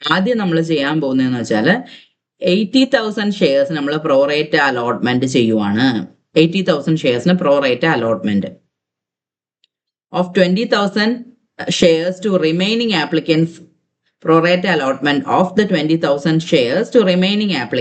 ആദ്യം നമ്മൾ ചെയ്യാൻ പോകുന്നതെന്ന് വെച്ചാൽ 80,000 ഷെയർസ് നമ്മൾ പ്രോറേറ്റ് അലോട്ട്മെന്റ് ചെയ്യുവാണ്. 80,000 ഷെയർസിന് പ്രോറേറ്റ് allotment of 20,000 shares to remaining applicants, prorate allotment of the 20,000 shares to remaining applicants